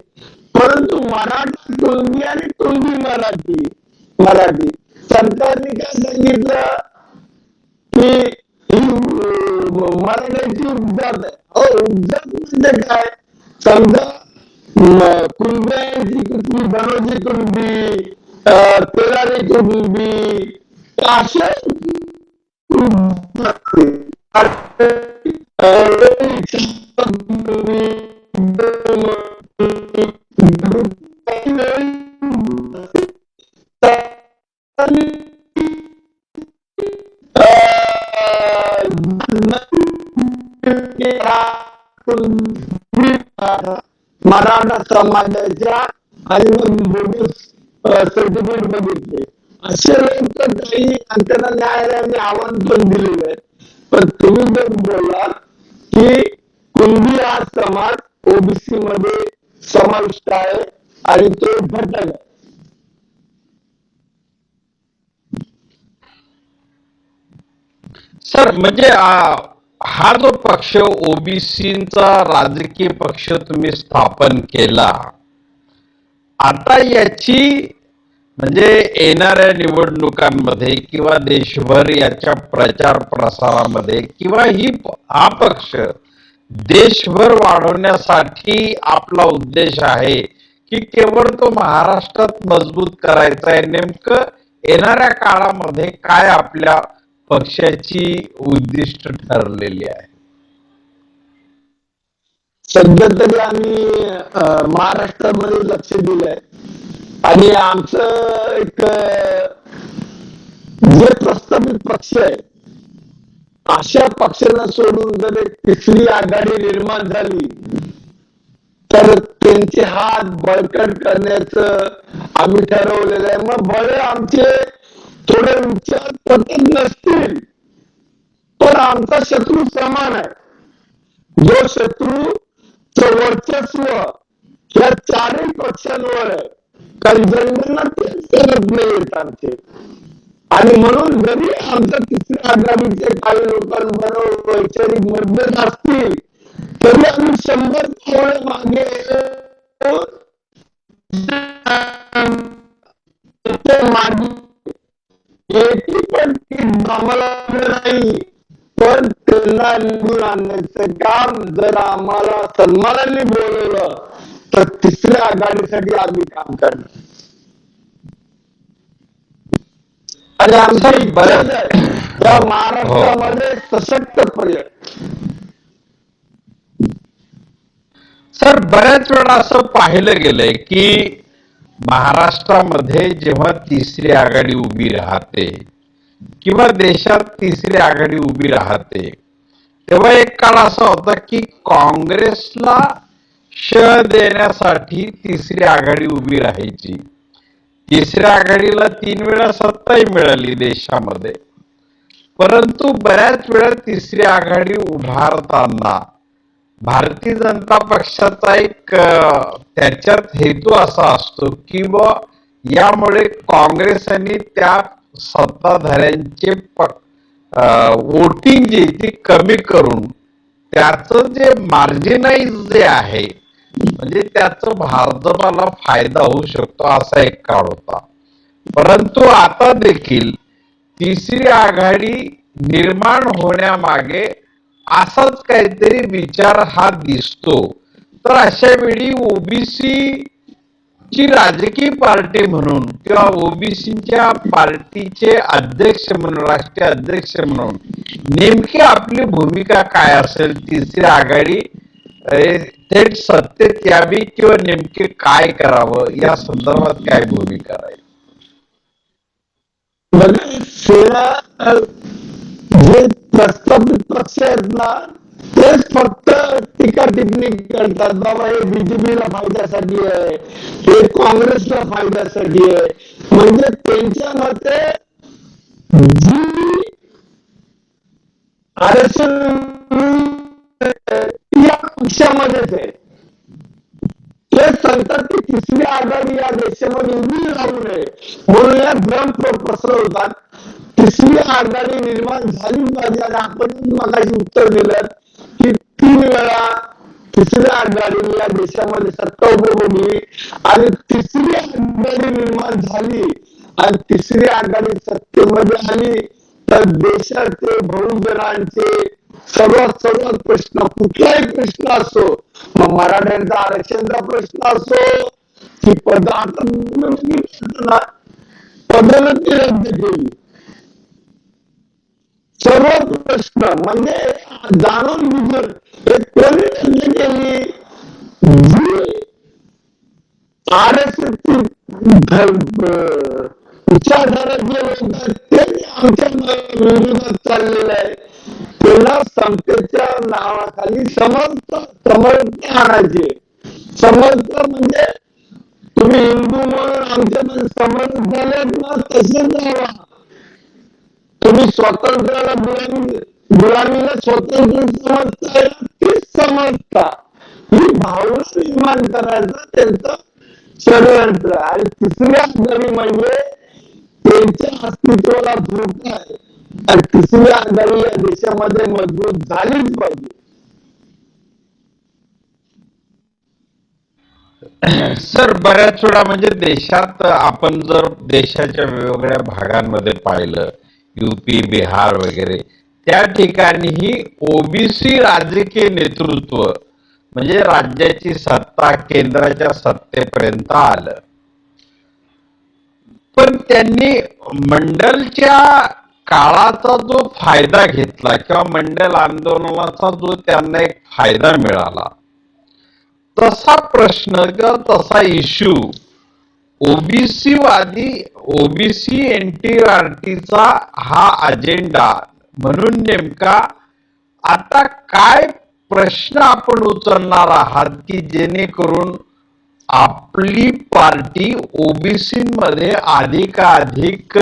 परंतु मराठा कुणबी आणि कुणबी मराठी सरकारने काय सांगितलं की ही मराठ्याची उपजात आहे. उपजात म्हणजे काय? समजा कुणब्यांची कुठली बनोजी कुणबी, तेलारी कुणबी अशा मराठा समाजाच्या आणि मग सर्टिफिकेट बघितले असे लोक काही त्यांना न्यायालयाने आव्हान पण दिलेलं आहे. पण तुम्ही जर बोलाल की कुणबी हा समाज ओबीसी मध्ये समाविष्ट आहे आणि तो घटक आहे. सर म्हणजे हा जो पक्ष ओबीसीचा राजकीय पक्ष तुम्ही स्थापन केला, आता याची म्हणजे येणाऱ्या निवडणुकांमध्ये किंवा देशभर याच्या प्रचार प्रसारामध्ये किंवा हा पक्ष देशभर वाढवण्यासाठी आपला उद्देश आहे की केवळ तो महाराष्ट्रात मजबूत करायचा आहे? नेमकं येणाऱ्या काळामध्ये काय आपल्या पक्षाची उद्दिष्ट ठरलेली आहे? सध्या तरी आम्ही महाराष्ट्रामध्ये लक्ष दिलंय आणि आमचं एक जे प्रस्तावित पक्ष आहे अशा पक्षांना सोडून जर एक तिसरी आघाडी निर्माण झाली तर त्यांचे हात बळकट करण्याचं आम्ही ठरवलेलं आहे. मग भले आमचे थोडे विचार पटत नसतील पण आमचा शत्रू समान आहे. जो शत्रूचं वर्चस्व या चारही पक्षांवर आहे, कारण जन्मांना तेच करत नाहीत आमचे. आणि म्हणून जरी आमच्या तिसऱ्या आघाडीचे काही लोकांबरोबर वैचारिक मतभेद असतील तरी आम्ही 100 पावले मागे एकही पण आम्हाला नाही. पण त्यांना निवडून आणण्याचं काम जर आम्हाला सन्मानाने बोलवलं तर तिसऱ्या आघाडीसाठी आम्ही काम करणार. आणि आमचा बऱ्याच आहे त्या महाराष्ट्रामध्ये सशक्त पर्यटन. सर बऱ्याच वेळा असं पाहिलं गेलंय की महाराष्ट्रामध्ये जेव्हा तिसरी आघाडी उभी राहते किंवा देशात तिसरी आघाडी उभी राहते तेव्हा एक काळ असा होता की काँग्रेसला शह देण्यासाठी तिसरी आघाडी उभी राहायची. तिसऱ्या आघाडीला 3 वेळा सत्ताही मिळाली देशामध्ये. परंतु बऱ्याच वेळा तिसरी आघाडी उभारताना भारतीय जनता पक्षाचा एक त्याच्यात हेतू असा असतो की यामुळे काँग्रेस आणि त्या सत्ताधाऱ्यांचे वोटिंग जे ती कमी करून त्याचं जे मार्जिनाइज जे आहे म्हणजे त्याचं भाजपाला फायदा होऊ शकतो असा एक काळ होता. परंतु आता देखील तिसरी आघाडी निर्माण होण्यामागे असाच काहीतरी विचार हा दिसतो. तर अशा वेळी ओबीसी ची राजकीय पार्टी म्हणून किंवा ओबीसीच्या पार्टीचे अध्यक्ष म्हणून, राष्ट्रीय अध्यक्ष म्हणून नेमकी आपली भूमिका काय असेल? तिसरी आघाडी थेट सत्तेत यावी किंवा नेमके काय करावं या संदर्भात काय भूमिका राहील? बघा, सेना जे प्रस्थापित पक्ष आहेत ना, तेच फक्त टीका टिप्पणी करतात, बाबा हे बीजेपीला फायद्यासाठी आहे, हे काँग्रेसला फायद्यासाठी आहे. म्हणजे त्यांच्या मते जी आरक्षण या पक्षामध्येच आहे. ते सांगतात की तिसरी आघाडी या देशामध्ये उभी राहू नये म्हणून या भ्रम पसरवतात. तिसरी आघाडी निर्माण झाली पाहिजे. आणि आपण मगाशी उत्तर दिलं की 3 वेळा तिसरी आघाडी या देशामध्ये सत्ता उपभोगली आणि तिसरी आघाडी निर्माण झाली आणि तिसरी आघाडी सत्तेमध्ये आली तर देशाचे बहुजनांचे सर्वात प्रश्न, कुठलाही प्रश्न असो, मग मराठ्यांचा आरक्षणचा प्रश्न असो की पदोन्नती रद्द केली, सर्व प्रश्न म्हणजे जाणून बुजून हे कोणी रद्द केली? जी आरक्षण विचारधारा जे लोक आहेत ते आमच्या विरोधात चाललेलं आहे. त्यांना समतेच्या नावाखाली समर्थ आणायचे. समर्थ म्हणजे तुम्ही हिंदू म्हणून आमच्यामध्ये समर्थ झालेत ना, तसेच राहा. तुम्ही स्वातंत्र्याला गुलामीला स्वतंत्र समजताय, तेच समजता. ही भावना निर्माण करायचं त्यांचं षडयंत्र. आणि तिसरी आघाडी म्हणजे त्यांच्या अस्तित्वाला धोका आहे. आणि तिसरी आघाडी या देशामध्ये मजबूत झालीच पाहिजे. सर, बऱ्याच वेळा म्हणजे देशात आपण जर देशाच्या वेगवेगळ्या भागांमध्ये पाहिलं, युपी, बिहार वगैरे, त्या ठिकाणीही ओबीसी राजकीय नेतृत्व म्हणजे राज्याची सत्ता केंद्राच्या सत्तेपर्यंत आलं. पण त्यांनी मंडलच्या काळाचा जो फायदा घेतला किंवा मंडल आंदोलनाचा जो त्यांना एक फायदा मिळाला, तसा प्रश्न किंवा तसा इश्यू ओबीसी एनटीआरटीचा हा अजेंडा म्हणून नेमका आता काय प्रश्न आपण उचलणार आहात की जेणेकरून आपली पार्टी ओबीसीमध्ये अधिकाधिक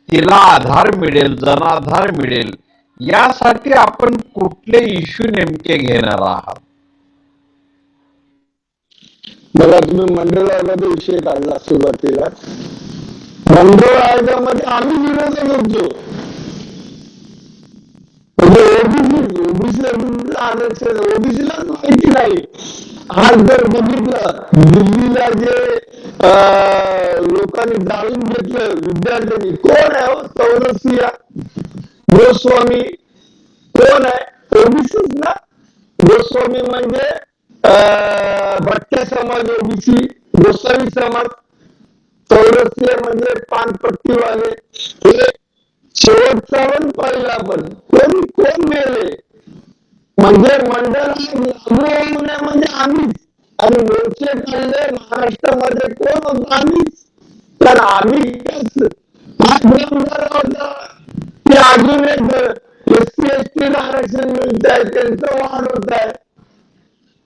तिला आधार मिळेल, जनाधार मिळेल, यासाठी आपण कुठले इश्यू नेमके घेणार आहात? बघा, तुम्ही मंडळ आयोगाचा विषय काढला सुरुवातीला. मंडळ आयोगामध्ये आम्ही विरोध करतो. म्हणजे ओबीसी आरक्षण ओबीसीला माहिती नाही. आज जर बघितलं दिल्लीला जे लोकांनी जाळून घेतलं विद्यार्थ्यांनी, कोण आहे हो? चौरसिया गोस्वामी कोण आहे? ओबीसीच ना. गोस्वामी म्हणजे भट्ट समाज ओबीसी, गोसावी समाज. चौरसिया म्हणजे पानपट्टीवाले. हे शेवटचा पण पहिला पण कोण मेले म्हणजे मंडळ लागू म्हणजे आम्हीच. आणि मोर्चे काढले महाराष्ट्रामध्ये कोण होतो? आम्हीच. तर आम्ही होता ते अजून एक एससी एसटी आरक्षण मिळत आहे, त्यांचं वाढ होत आहे.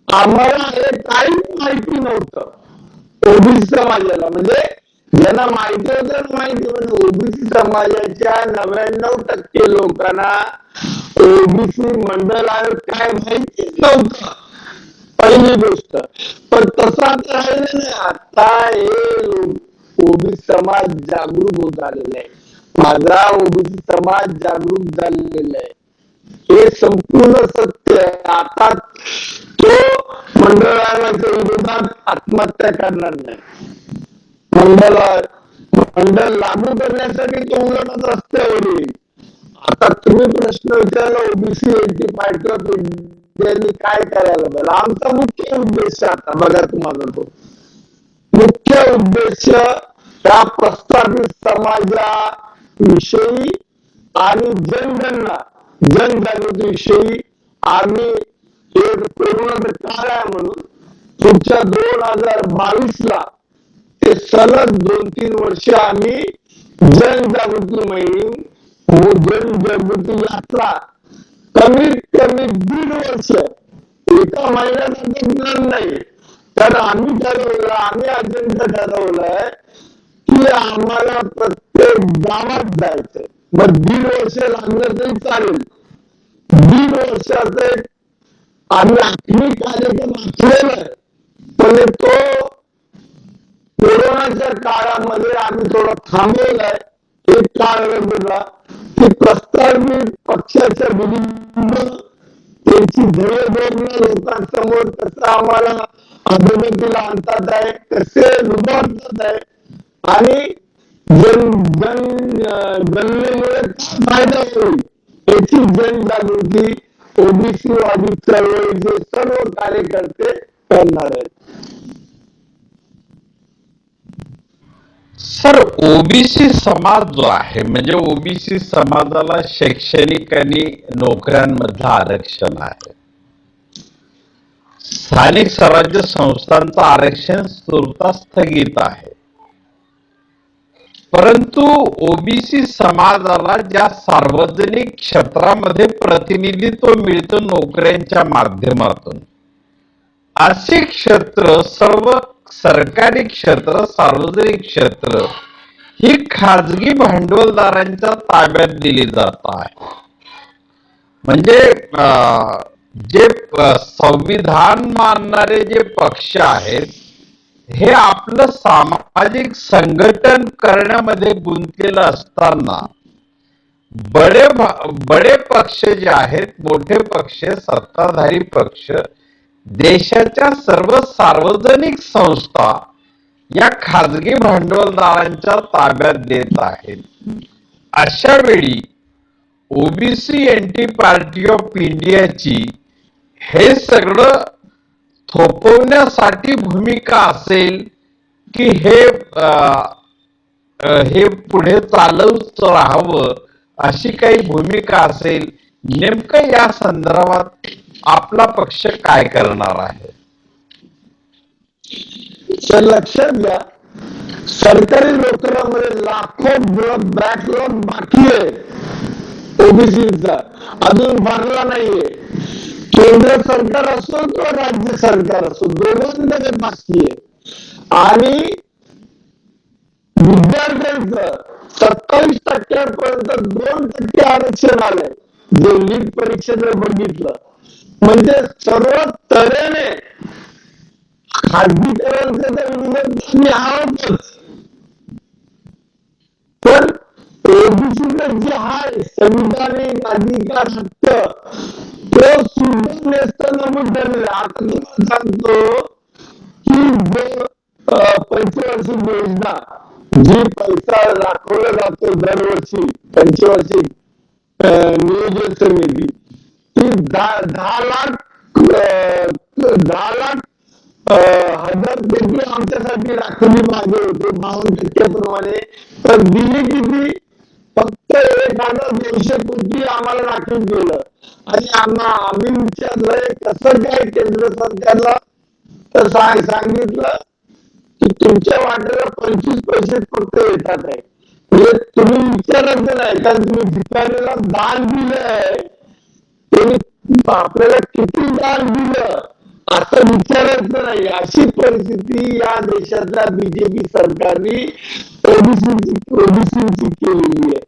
आम्हाला हे काहीच माहिती नव्हतं ओबीसी समाजाला. म्हणजे ज्यांना माहिती होतं माहिती, म्हणजे ओबीसी समाजाच्या 99% लोकांना ओबीसी मंडळ आयोग काय माहितीच नव्हतं, पहिली गोष्ट. पण तसा राहिलं नाही. आता हे ओबीसी समाज जागरूक होत आलेला आहे. माझा ओबीसी समाज जागरूक झालेला आहे, हे संपूर्ण सत्य आहे. आता तो मंडळ आयोगाच्या विरोधात आत्महत्या करणार नाही. मंडळ लागू करण्यासाठी तो उलट रस्त्यावर येईल. आता तुम्ही प्रश्न विचारला ओबीसी एनटी पार्टी ऑफ इंडियानी काय करायला पाहिजे. आमचा मुख्य उद्देश आता बघा तुम्हाला तो मुख्य उद्देश त्या प्रस्थापित समाजाविषयी आणि जनजागृतीविषयी आम्ही एक कोरोनाचं काळ आहे म्हणून पुढच्या 2022ला ते सलग 2-3 वर्ष आम्ही जनजागृती मोहीम जनजागृती यात्रा कमीत कमी 1.5 वर्ष एका महिन्याचा ज्ञान नाही. तर आम्ही ठरवलं, आम्ही अजेंडा ठरवलाय की आम्हाला प्रत्येक गावात जायचं. मग 1.5 वर्ष लागलं तरी चालेल. 1.5 वर्षाचे आम्ही आखरी कार्यक्रम आखलेला आहे. पण तो कोरोनाच्या काळामध्ये आम्ही थोडा थांबवलाय. एक कारण दिला की प्रस्तावित पक्षाच्या विरुद्ध त्यांची धोरणं लोकांसमोर कसं आम्हाला अधोगतीला आणतात आहे, कसे लुबाडतात आहे आणि जनतेमुळे फायदा होईल याची जनजागृती ओबीसी वादी चळवळीचे सर्व कार्यकर्ते करणार आहेत. सर, ओबीसी समाज जो आहे म्हणजे ओबीसी समाजाला शैक्षणिक आणि नोकऱ्यांमधलं आरक्षण आहे. स्थानिक स्वराज्य संस्थांचं आरक्षण तुर्तास स्थगित आहे. परंतु ओबीसी समाजाला ज्या सार्वजनिक क्षेत्रामध्ये प्रतिनिधित्व मिळतं नोकऱ्यांच्या माध्यमातून, असे क्षेत्र सर्व सरकारी क्षेत्र, सार्वजनिक क्षेत्र ही खाजगी भांडवलदारांच्या ताब्यात दिली जात आहे. म्हणजे जे संविधान मानणारे जे पक्ष आहेत हे आपलं सामाजिक संघटन करण्यामध्ये गुंतलेलं असताना बडे पक्ष जे आहेत, मोठे पक्ष, सत्ताधारी पक्ष देशाच्या सर्व सार्वजनिक संस्था या खाजगी भांडवलदारांच्या ताब्यात देत आहेत. अशा वेळी ओबीसी एंटी पार्टी ऑफ इंडियाची हे सगळं थोपवण्यासाठी भूमिका असेल की हे पुढे चालूच राहावं अशी काही भूमिका असेल, नेमकं या संदर्भात आपला पक्ष काय करणार आहे? तर लक्षात घ्या, सरकारी नोकऱ्यामध्ये लाखो बॅकलॉग बाकी आहे ओबीसीचा, अजून भरला नाहीये. केंद्र सरकार असो किंवा राज्य सरकार असो, दोघांमध्ये बाकी आहे. आणि विद्यार्थ्यांचं 27% 2% आरक्षण आलंय. जे नीट परीक्षेचं बघितलं म्हणजे सर्व तऱ्हेने खाजगीकरणच्या विरोधात मी आहोतच. पण ओबीसीचं जे आहे संविधानिक अधिकार हक्क तो सुद्धा नेस्तनाबूत झालेला. आता तुम्हाला सांगतो की जो पंचवार्षिक योजना जी पैसा दाखवला जातो दरवर्षी पंचवार्षिक नियोजन समिती, ती 10 लाख हजार कोटी आमच्यासाठी राखली मागे होते 52% प्रमाणे. तर दिली किती? फक्त 1,200 कोटी आम्हाला राखीव केलं. आणि आम्ही विचारलंय कसं काय केंद्र सरकारला, तर सांगितलं की तुमच्या वाट्याला 25 पैसे फक्त येतात आहे. म्हणजे तुम्ही विचारायचं नाही, कारण तुम्ही भिकारीला दान दिलंय, तुम्ही आपल्याला किती दान दिलं असं विचारायचं नाही. अशी परिस्थिती या देशातल्या बीजेपी सरकारने ओबीसीची केलेली आहे.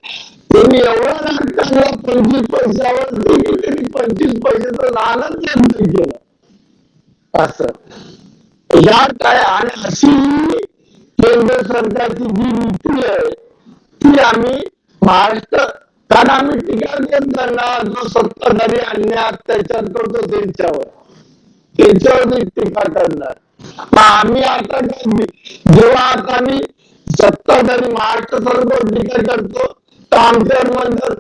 त्यांनी एवढा दान टाकला 25 पैशावर, त्यांनी 25 पैशाचं दानच नाही केलं. असं या काय, आणि अशी केंद्र सरकारची जी नीती आहे ती आम्ही महाराष्ट्र, कारण आम्ही टीका करताना जो सत्ताधारी अन्याय अत्याचार करतो त्यांच्यावर टीका करणार. आम्ही आता जेव्हा आता आम्ही सत्ताधारी महाराष्ट्र सरकार टीका करतो तर आमच्यावर म्हणतात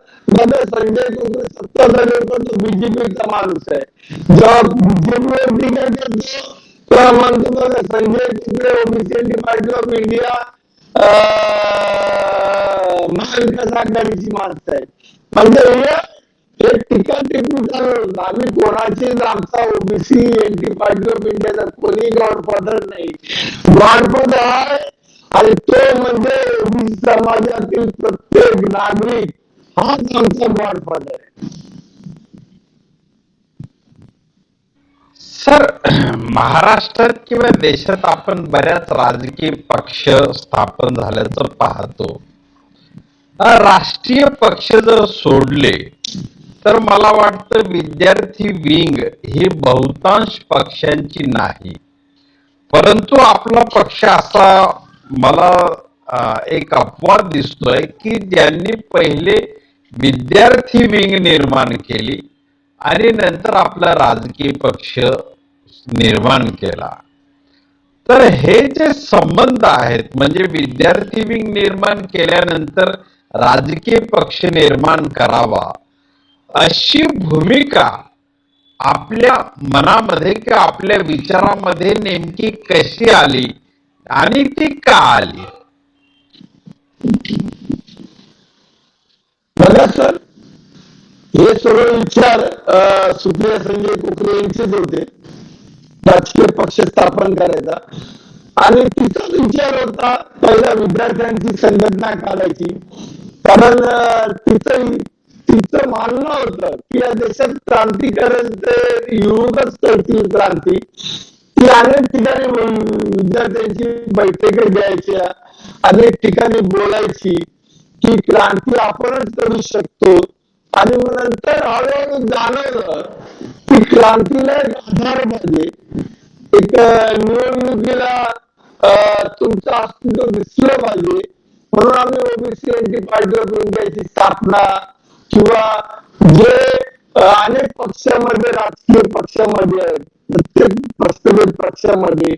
संजय कोकरे सत्ताधारी होतो तो बीजेपीचा माणूस आहे. जेव्हा बीजेपीवर टीका करतो तेव्हा म्हणतो बघा Sanjay Kukde OBC party of India Mahavikas आघाडीची माणसं आहेत. म्हणजे हे टीका टिप्पणी चालू आम्ही कोणाचीच आमचा ओबीसी एनटी पार्टी ऑफ इंडियाचा कोणी गॉडफादर नाही. गॉडफादर आहे आणि तो म्हणजे ओबीसी समाजातील प्रत्येक नागरिक हाच आमचा गॉडफादर आहे. सर, महाराष्ट्रात किंवा देशात आपण बऱ्याच राजकीय पक्ष स्थापन झाल्याचं पाहतो. राष्ट्रीय पक्ष जर सोडले तर मला वाटतं विद्यार्थी विंग ही बहुतांश पक्षांची नाही, परंतु आपला पक्ष असा मला एक अपवाद दिसतोय की ज्यांनी पहिले विद्यार्थी विंग निर्माण केली आणि नंतर आपला राजकीय पक्ष निर्माण केला. तर हे जे संबंध आहेत म्हणजे विद्यार्थी विंग निर्माण केल्यानंतर राजकीय पक्ष निर्माण करावा अशी भूमिका आपल्या मनामध्ये किंवा आपल्या विचारामध्ये नेमकी कशी आली आणि ती का आली? बघा सर, हे सर्व विचार सुप्रिया संजय कोकरे यांचेच होते, राजकीय पक्ष स्थापन करायचा. आणि तिचा विचार होता पहिल्या विद्यार्थ्यांची संघटना काढायची. कारण तिचं मानणं होतं की या देशात क्रांतीकरण ते युवकच करतील क्रांती. ती अनेक ठिकाणी विद्यार्थ्यांची बैठकी घ्यायच्या, अनेक ठिकाणी बोलायची की क्रांती आपणच करू शकतो. आणि नंतर हळूहळू जाणवलं की क्रांतीला एक आधार पाहिजे, एक निवडणुकीला तुमचं अस्तित्व दिसलं पाहिजे. म्हणून आम्ही ओबीसी एनटी पार्टी ऑफ इंडियाची स्थापना किंवा जे अनेक पक्षामध्ये राजकीय पक्षामध्ये आहेत, प्रत्येक प्रस्तावित पक्षामध्ये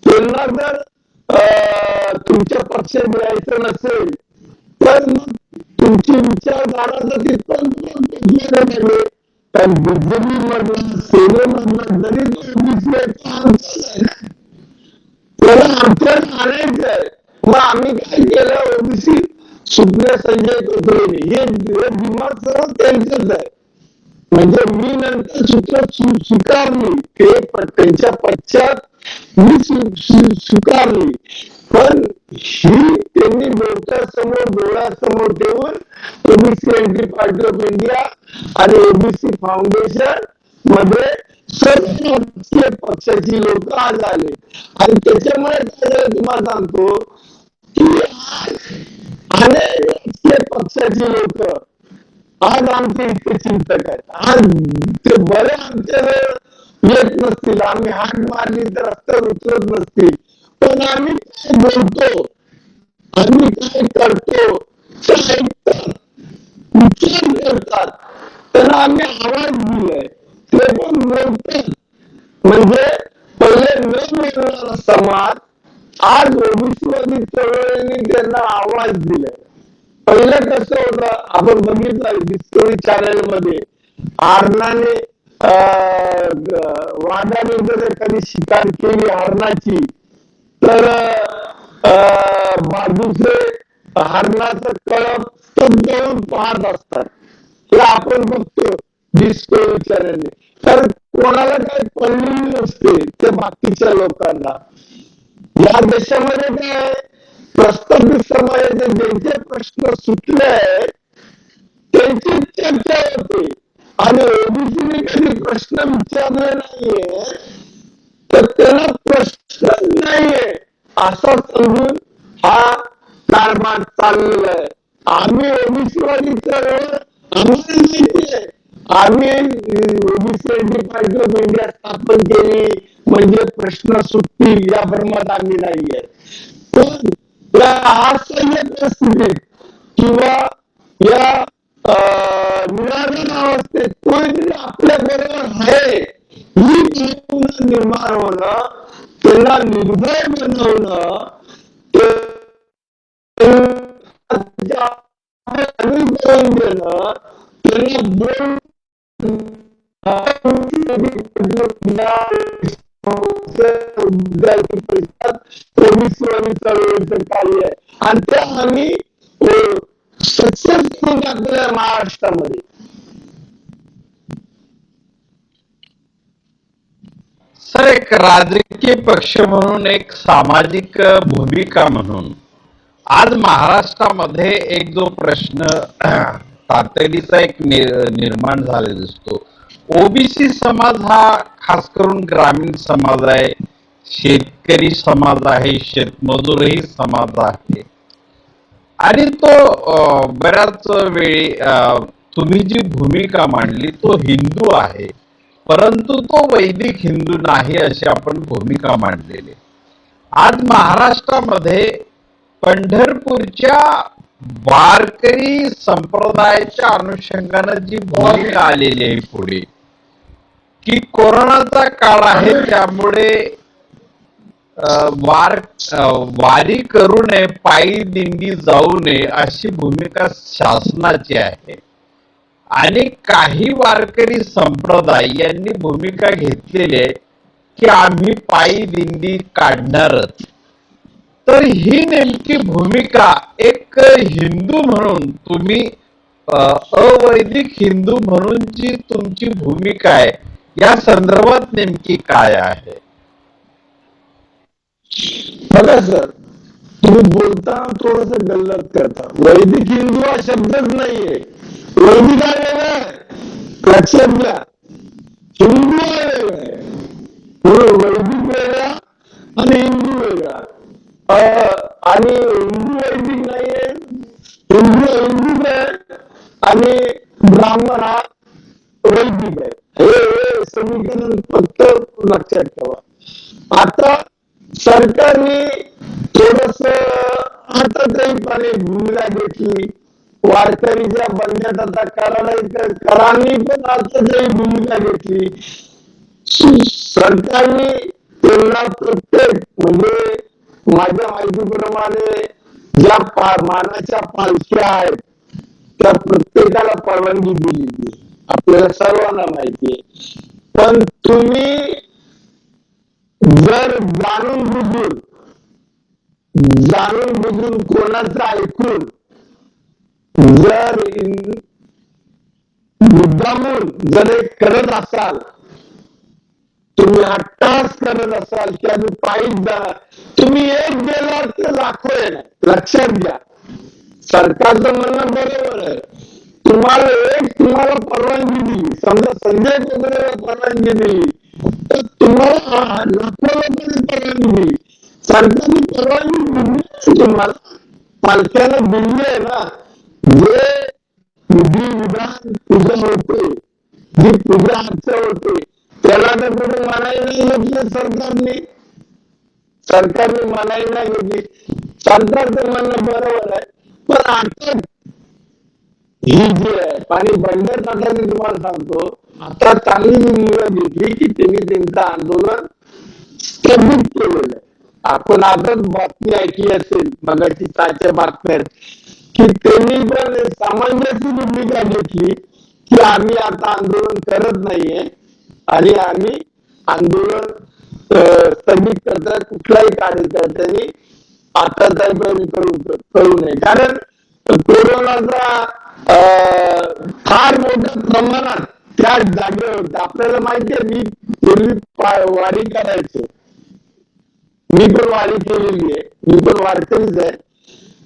त्यांना जर तुमच्या पक्षात यायचं नसेल तर मग तुमची विचारधारा तर तिथपर्यंत बीजेपी मधला सेनेमधला जरी त्याला आमच्यात आणायचंय. मग आम्ही काय केलं, ओबीसी सुप्रिया संजय कोकरेने हे दिमाग सर्व त्यांचंच आहे. म्हणजे मी नंतर सूत्र स्वीकारली ते त्यांच्या पश्चात मी स्वीकारली, पण ही त्यांनी डोक्यासमोर डोळ्यासमोर ठेवून OBC NT party of India आणि ओबीसी फाउंडेशन मध्ये सर्व राजकीय पक्षाची लोक आज आले. आणि त्याच्यामुळे काय झालं तुम्हाला सांगतो की अनेक राजकीय पक्षाची लोक आज आमचे इतके चिंतक आहेत. आज ते बरे आमच्याजवळ येत नसतील, आम्ही हाक मारली तर रस्त्यावर उतरत नसतील, पण आम्ही काय बोलतो, आम्ही काय करतो ते ऐकतात, विचार करतात, त्यांना आम्ही आवाज दिलाय, ते पण बोलतात. म्हणजे पहिले न मिळणारा समाज आज ओबीसीवादी चळवळीने त्यांना आवाज दिलाय. पहिलं कसं होतं आपण बघितलं डिस्कवरी चॅनल मध्ये हरणाने वाघाने जर एखादी शिकार केली हरणाची तर दुसरे हरणाचं कळप स्तब्ध होऊन पाहत असतात. हे आपण बघतो डिस्कवरी चॅनलने. तर कोणाला काही पडलेली नसते ते बाकीच्या लोकांना. या देशामध्ये काय प्रस्तावित समाजाचे ज्यांचे प्रश्न सुटले आहेत त्यांची चर्चा होते आणि ओबीसीने कधी प्रश्न विचारले नाहीये तर त्याला प्रश्न नाहीये असं समजून हा कारभार चाललेला आहे. आम्ही ओबीसीवादी चळवळ आम्हाला माहिती आहे. आम्ही OBC NT party of India स्थापन केली म्हणजे प्रश्न सुटतील या भ्रमात आम्ही नाहीये. पण या हास्यव्य परिस्थितीत किंवा या निराधार अवस्थेत कोणीतरी आपल्या बरोबर आहे ही भावना निर्माण होणं, त्यांना निर्भय बनवणं, देणं, त्यांना विद्यार्थी परिषद ओबीसी चळवळीचं कार्य आहे आणि ते आम्ही सक्सेसफुल आपल्या महाराष्ट्रामध्ये. सर, एक राजकीय पक्ष म्हणून, एक सामाजिक भूमिका म्हणून आज महाराष्ट्रामध्ये एक जो प्रश्न तातडीचा एक निर्माण झालेला दिसतो. ओबीसी समाज हा खास करून ग्रामीण समाज आहे, शेतकरी समाज आहे, शेतमजूरही समाज आहे आणि तो बऱ्याच वेळी तुम्ही जी भूमिका मांडली तो हिंदू आहे, परंतु तो वैदिक हिंदू नाही अशी आपण भूमिका मांडलेली. आज महाराष्ट्रामध्ये पंढरपूरच्या वारकरी संप्रदायाच्या अनुषंगाने जी भूमिका आलेली आहे पुढे, की कोरोनाचा काळ आहे त्यामुळे वारी करू नये, पायी दिंडी जाऊ नये अशी भूमिका शासनाची आहे आणि काही वारकरी संप्रदाय यांनी भूमिका घेतलेली आहे की आम्ही पायी दिंडी काढणारच. तर ही नेमकी भूमिका एक हिंदू म्हणून तुम्ही अवैदिक हिंदू म्हणून जी तुमची भूमिका आहे या संदर्भात नेमकी काय आहे? बघा सर, तुम्ही बोलता थोडस गल्लत करता. वैदिक हिंदू हा शब्दच नाहीये. वैदिक हा वेगळा आहे, लक्षात घ्या. हिंदू हा वेगळा आहे. वैदिक वेगळा आणि हिंदू वेगळा. आणि हिंदू वैदिक नाहीये, हिंदू आहे आणि ब्राह्मण हा वैदिक आहे. हे समीकरण फक्त लक्षात ठेवा. आता सरकारने थोडस अर्थातहीपणे भूमिका घेतली. वारकरीच्या बंड्यात आता करांनी पण अर्थातही भूमिका घेतली. सरकारने त्यांना प्रत्येक म्हणजे माझ्या माहितीप्रमाणे ज्या मानाच्या पालख्या आहेत त्या प्रत्येकाला परवानगी दिलेली आपल्याला सर्वांना माहिती आहे. पण तुम्ही जर जाणून बुजून कोणाचं ऐकून जर मुद्दामून जर एक करत असाल, तुम्ही हट्टास करत असाल की आम्ही पायीच जाणार, तुम्ही एक गेला तर लाखो येणार. लक्षात घ्या, सरकारचं म्हणणं बरोबर आहे. तुम्हाला परवानगी दिली, समजा संजय कोकरेला परवानगी दिली तर तुम्हाला लाखो लोकांनी परवानगी दिली. सरकारने परवानगी दिली तुम्हाला, पालख्याला दिली आहे ना. जे विधिविधान पूजा होते, जी पूजा अर्चा होते त्याला तर कुठे मनाई नाही घेतली सरकारने मनाई नाही घेतली. सरकारचं म्हणणं बरोबर आहे. पण आता ही जी आहे पाणी बंदर आता मी तुम्हाला सांगतो, आता चांगली भूमिका घेतली की त्यांनी त्यांचं आंदोलन स्थगित केलेलं आहे. आपण आजच बातमी ऐकली असेल, मगाची ताज्या बातम्या, की त्यांनी पण सामंजस्य भूमिका घेतली की आम्ही आता आंदोलन करत नाहीये आणि आम्ही आंदोलन स्थगित करता. कुठल्याही कार्यकर्त्यांनी आता करू नये, कारण कोरोनाचा फार मोठ्या प्रमाणात त्या जागेवर आपल्याला माहिती आहे. मी पूर्वी वारी करायचो, मी पण वारी केलेली आहे, मी पण वारकरीच आहे.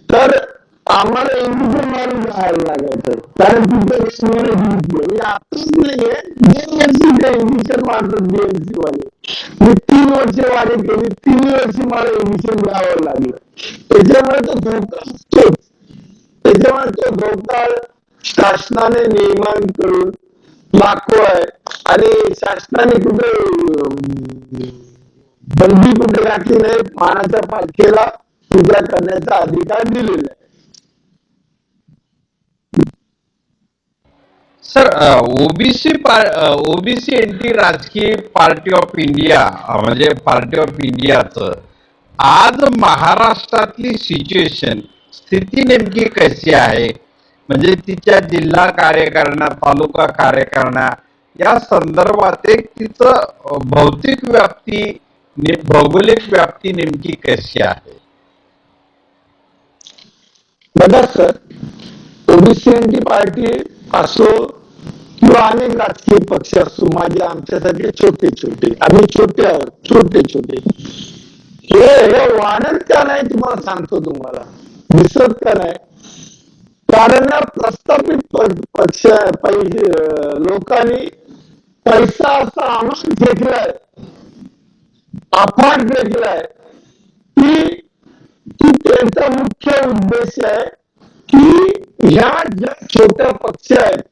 तर आम्हाला इंग्लिश मारून जायला लागायचं, कारण तिथे आताच नाहीये, 2 वर्षी ते इंग्लिश मारतात बीएमसी वाले. मी 3 वर्ष वारी केली, 3 वर्षी मला इंग्लिश घ्यावं लागलं. त्याच्यामुळे तो धोका असतोच. त्याच्यामुळे तो धोका शासनाने नियमन करून लाखो आहे आणि शासनाने कुठे बंदी कुठे घातली नाही. मानाच्या पालखीला पूजा करण्याचा अधिकार दिलेला आहे. सर, ओबीसी एनटी राजकीय पार्टी ऑफ इंडिया म्हणजे पार्टी ऑफ इंडियाचं आज महाराष्ट्रातली सिच्युएशन स्थिती नेमकी कशी आहे? म्हणजे तिच्या जिल्हा कार्यकारिण्या, तालुका कार्यकारिण्या या संदर्भात एक तिचं भौतिक व्याप्ती भौगोलिक व्याप्ती नेमकी कशी आहे? बघा सर, ओबीसी पार्टी असो किंवा अनेक राजकीय पक्ष असो, माझे आमच्यासारखे छोटे छोटे, आम्ही छोटे आहोत, छोटे छोटे, हे वाढत का नाही तुम्हाला सांगतो, तुम्हाला दिसत का नाही? कारण प्रस्थापित पक्ष लोकांनी पैसा असा आम्हाला फेकलाय, अफाट फेकलाय, की त्यांचा मुख्य उद्देश आहे की ह्या ज्या छोट्या पक्ष आहेत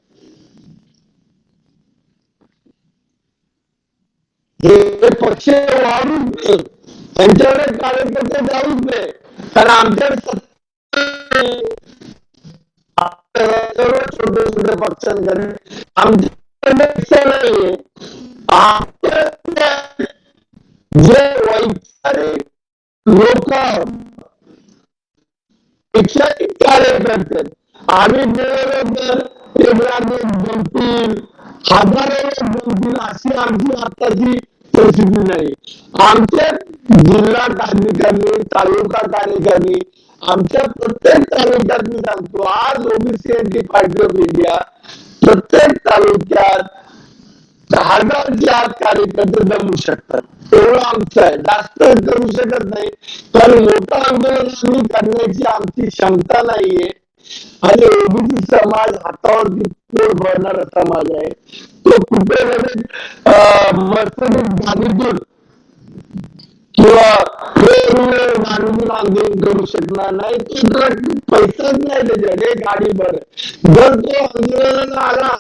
हे पक्ष वाढूच नये, त्यांच्याकडे कार्यकर्ते जाऊच नये, कारण आमच्याकडे सर्व छोटे छोटे पक्षांकडे आमच्याकडे नाहीये. जे वैचारिक लोक शैक्षणिक कार्यकर्ते आम्ही मिळवलं तर 2-3 हजारो 2-3 अशी आमची आताची परिस्थिती नाही. आमच्या जिल्हा कार्यकारिणी, तालुका कार्यकारिणी, आमच्या प्रत्येक तालुक्यात मी सांगतो, आज ओबीसी पार्टी ऑफ इंडिया प्रत्येक तालुक्यात 1000च्या आत कार्यकर्ते जमू शकतात, एवढं आमचं आहे. जास्त करू शकत नाही, कारण मोठं आंदोलन आम्ही करण्याची आमची क्षमता नाहीये. आणि ओबीसी समाज हातावरती पोट भरणारा समाज आहे. तो कुठे मर्सडीज गाडीतून किंवा गाडीतून आंदोलन करू शकणार नाही. तो पैसाच नाही त्याच्याकडे गाडी भर. जर तो आंदोलनाला आला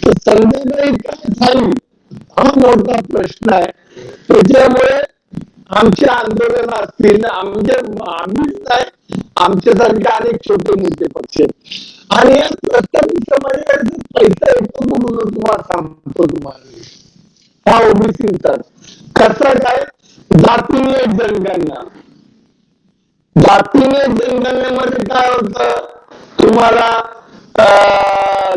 तर संध्याकाळी काय झाली हा मोठा प्रश्न आहे. त्याच्यामुळे आमचे आंदोलन असतील, आम्हीच नाही, आमच्यासारखे अनेक छोटे मोठे पक्ष आहेत. आणि या प्रस्थापित समाजाचा पैसा येतो म्हणून तुम्हाला सांगतो, तुम्हाला हा ओबीसीचा कसा काय जातीय जनगणना. जातीय जनगणनेमध्ये काय होतं, तुम्हाला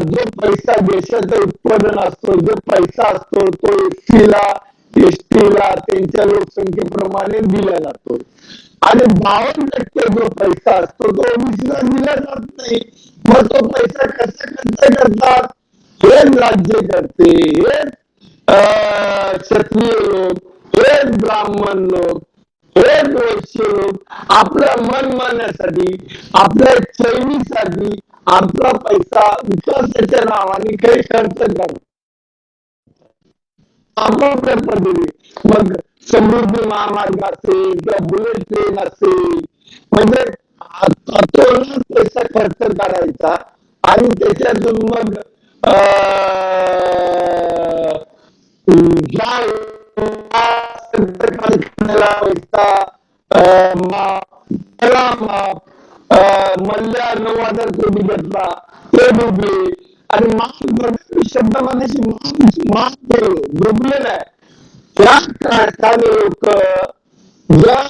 जो पैसा देशाचं उत्पादन असतो, जो पैसा असतो तो एससीला, एसटीला त्यांच्या लोकसंख्येप्रमाणे दिला जातो. आणि 52% जो पैसा असतो तो ओबीसीला दिला जात नाही. मग तो पैसा कसा खर्च करतात? हे राज्यकर्ते, हे क्षत्रिय लोक, हे ब्राह्मण लोक, हे वैश्य लोक आपलं मन मारण्यासाठी, आपल्या चैनीसाठी आपला पैसा विकासाच्या नावाने काही खर्च करतात आपापल्या पद्धतीने. मग समृद्धी महामार्ग असेल किंवा बुलेट ट्रेन असेल, म्हणजे पैसा खर्च करायचा आणि त्याच्यातून मग मल्ल्या 9,000 कोटी घेतला ते डुबले. आणि शब्द मानाशी माफ डुबलेला आहे. त्या कारखाने लोक ज्या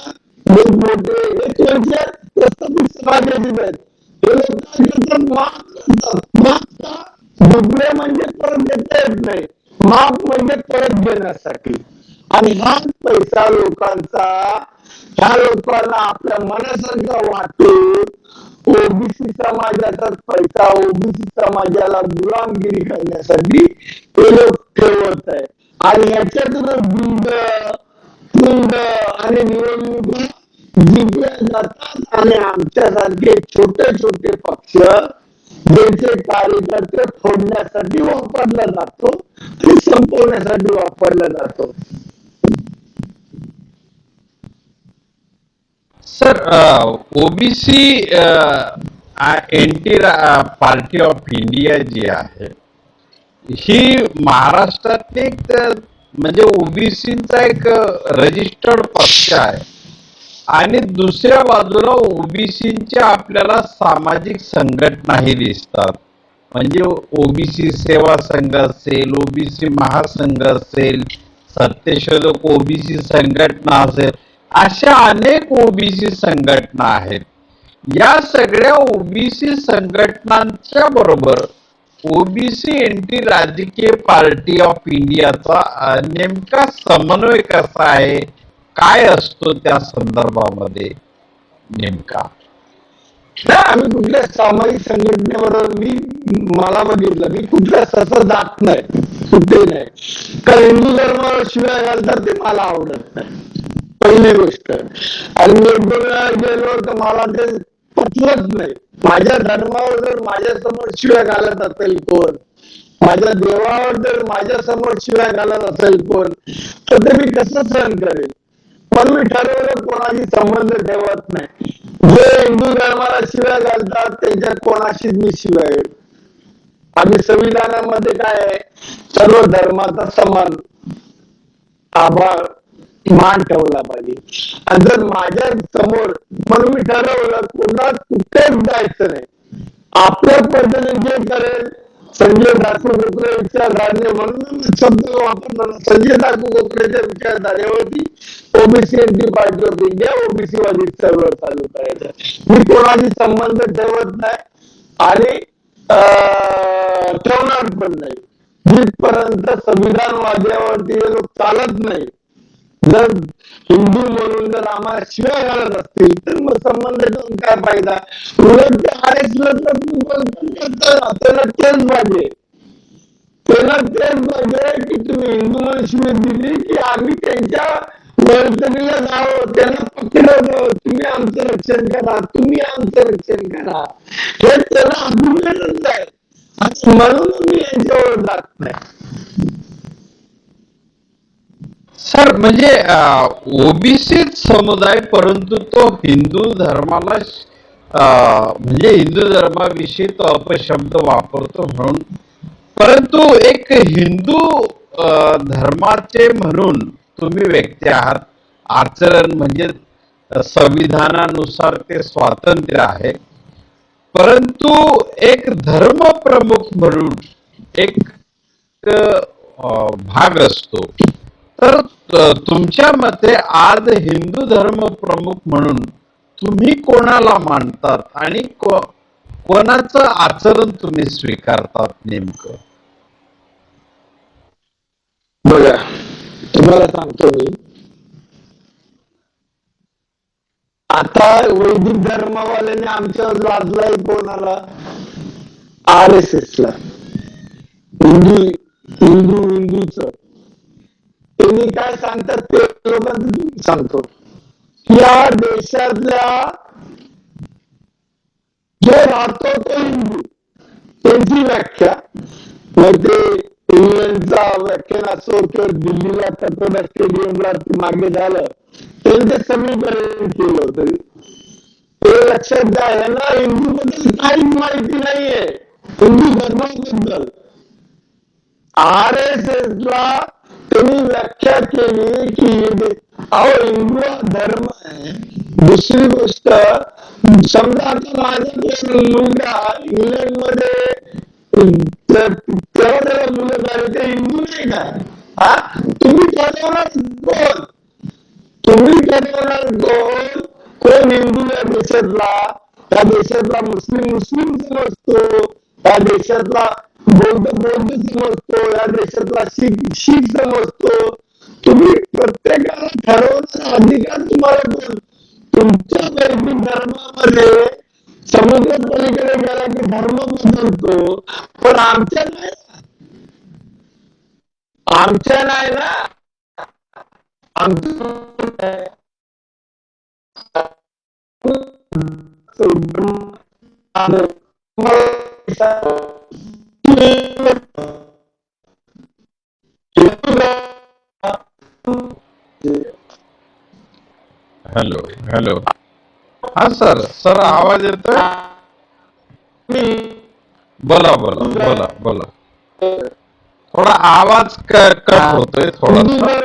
मोठमोठे हे त्यांच्या प्रस्थापित समाजाचे आहेत, हे लोक माफ डुबले म्हणजे परत देता येत नाही, माफ म्हणजे परत देण्यासाठी. आणि हाच पैसा लोकांचा, ह्या लोकांना आपल्या मनासारखा वाटून ओबीसी समाजाचाच पैसा ओबीसी समाजाला गुलामगिरी करण्यासाठी ते लोक ठेवत आहे. आणि याच्यातून गुंड आणि निवडणुका जिंकल्या जातात. आणि आमच्यासारखे छोटे छोटे पक्ष ज्यांचे कार्यकर्ते फोडण्यासाठी वापरला जातो आणि संपवण्यासाठी वापरला जातो. Sir, OBC NT party of India जी आहे ही महाराष्ट्रात एक म्हणजे ओबीसीचा एक रजिस्टर्ड पक्ष आहे. आणि दुसऱ्या बाजूला ओबीसीच्या आपल्याला सामाजिक संघटनाही दिसतात. म्हणजे ओबीसी सेवा संघ असेल, ओबीसी महासंघ असेल, सत्यशोधक ओबीसी संघटना असेल, अशा अनेक ओबीसी संघटना आहेत. या सगळ्या ओबीसी संघटनांच्या बरोबर ओबीसी एनटी राजकीय पार्टी ऑफ इंडियाचा नेमका समन्वय कसा आहे, काय असतो त्या संदर्भामध्ये नेमका? नाही, आम्ही कुठल्या सामाजिक संघटनेबरोबर मला बघितलं मी कुठल्या तसं जात नाही, कुठे नाही. कारण हिंदू धर्मावर शिवाय घालतात ते मला आवडत नाही, पहिली गोष्ट. आणि मी एक दोन वेळा गेलो तर मला ते पटलंच नाही. माझ्या धर्मावर जर माझ्या समोर शिवाय घालत असेल कोण, माझ्या देवावर जर माझ्या समोर शिवाय घालत असेल कोण, तर ते मी कसं सहन करेल. पण मी ठरवलं कोणाशी संबंध ठेवत नाही. जे हिंदू धर्माला शिवाय घालतात त्यांच्या कोणाशीच मी शिवाय. आम्ही संविधानामध्ये काय आहे, सर्व धर्माचा समान आभार मान ठेवला पाहिजे. आणि जर माझ्या समोर, म्हणून मी ठरवलं कोणा कुठेच जायचं नाही, आपल्या पद्धतीने जे करेल. संजय दासगुप्ते विचारधारे म्हणून शब्द वापरला. संजय दासगुप्तेच्या विचारधारेवरती OBC NT party of India OBC वाली चळवळ चालू करायचं. मी कोणाशी संबंध ठेवत नाही आणि ठेवणार पण नाही जिथपर्यंत संविधान वाद्यावरती हे लोक चालत नाही. जर हिंदू म्हणून जर आम्हाला शिवाय घालत असतील तर मग संबंध ठेवून काय फायदा. उलट ते त्याला तेच पाहिजे, त्याला तेच पाहिजे की तुम्ही हिंदू म्हणून शिवाय दिली की आम्ही त्यांच्या वर्तणीला जावं, त्यांना पकडवं, तुम्ही आमचं रक्षण करा, तुम्ही आमचं रक्षण करा. हे त्याला अभिमानच आहे. म्हणून मी यांच्यावर जात नाही. सर, म्हणजे ओबीसी समुदाय, परंतु तो हिंदू धर्माला म्हणजे हिंदू धर्माविषयी तो अपशब्द वापरतो म्हणून, परंतु एक हिंदू धर्माचे म्हणून तुम्ही व्यक्ती आहात. आचरण म्हणजे संविधानानुसार ते स्वातंत्र्य आहे, परंतु एक धर्म प्रमुख म्हणून एक भाग असतो. तर तुमच्या मते आज हिंदू धर्म प्रमुख म्हणून तुम्ही कोणाला मानतात आणि कोणाचं आचरण तुम्ही स्वीकारतात नेमकं? बघा, तुम्हाला सांगतो मी, आता वैदिक धर्मवाल्याने आमच्यावर लादलाय कोणाला, RSS ला, हिंदूच. त्यांनी काय सांगतात ते लोकांना सांगतो. या देशातल्या जो राहतो तो हिंदू, त्यांची व्याख्या, मग ते इंग्लंडचा व्याख्यान असो किंवा दिल्लीला कटोरा स्टेडियमला मागे झालं, त्यांनी ते समीकरण केलं होतं. ते लक्षात घ्या, यांना हिंदू बद्दल काहीच माहिती नाहीये, हिंदू धर्माबद्दल. RSS ला त्यांनी व्याख्या केली की हिंदू धर्म आहे. दुसरी गोष्ट, समजा आता माझा मुलगा इंग्लंडमध्ये तेव्हा मुलं झाले ते हिंदू नाही का? तुम्ही ठरवणार कोण? तुम्ही ठरवणार कोण हिंदू या देशातला? त्या देशातला मुस्लिम समजतो, त्या देशातला बौद्ध समजतो, या देशातला शीख समजतो. तुम्ही प्रत्येकाला ठरवण्याचा अधिकार तुम्हाला कोण? तुमच्या वैदिक धर्मामध्ये समुद्र पलीकडे गेला की धर्म बदलतो, पण आमच्या नाही ना. हॅलो हॅलो, हा सर आवाज येतोय? बोला बोला बोला बोला. थोडा आवाज कट होतोय थोडासा.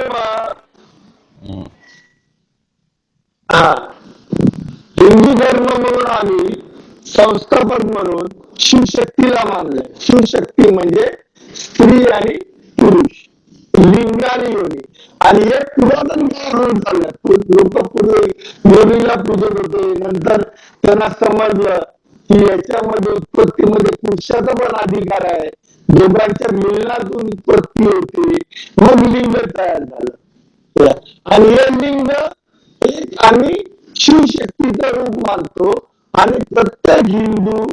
हिंदू धर्म म्हणून आम्ही संस्थापक म्हणून शिवशक्तीला मानले. शिवशक्ती म्हणजे स्त्री आणि पुरुष, लिंग आणि योनी. आणि हे पुरातन काळापासून चाललंय. लोक पूर्वी योनीला पूजत होते, नंतर त्यांना समजलं की याच्यामध्ये उत्पत्तीमध्ये पुरुषाचा पण अधिकार आहे, दोघांच्या मिलनातून उत्पत्ती होते, मग लिंग तयार झालं. आणि हे लिंग एक आम्ही शिवशक्तीचं रूप मानतो आणि प्रत्येक हिंदू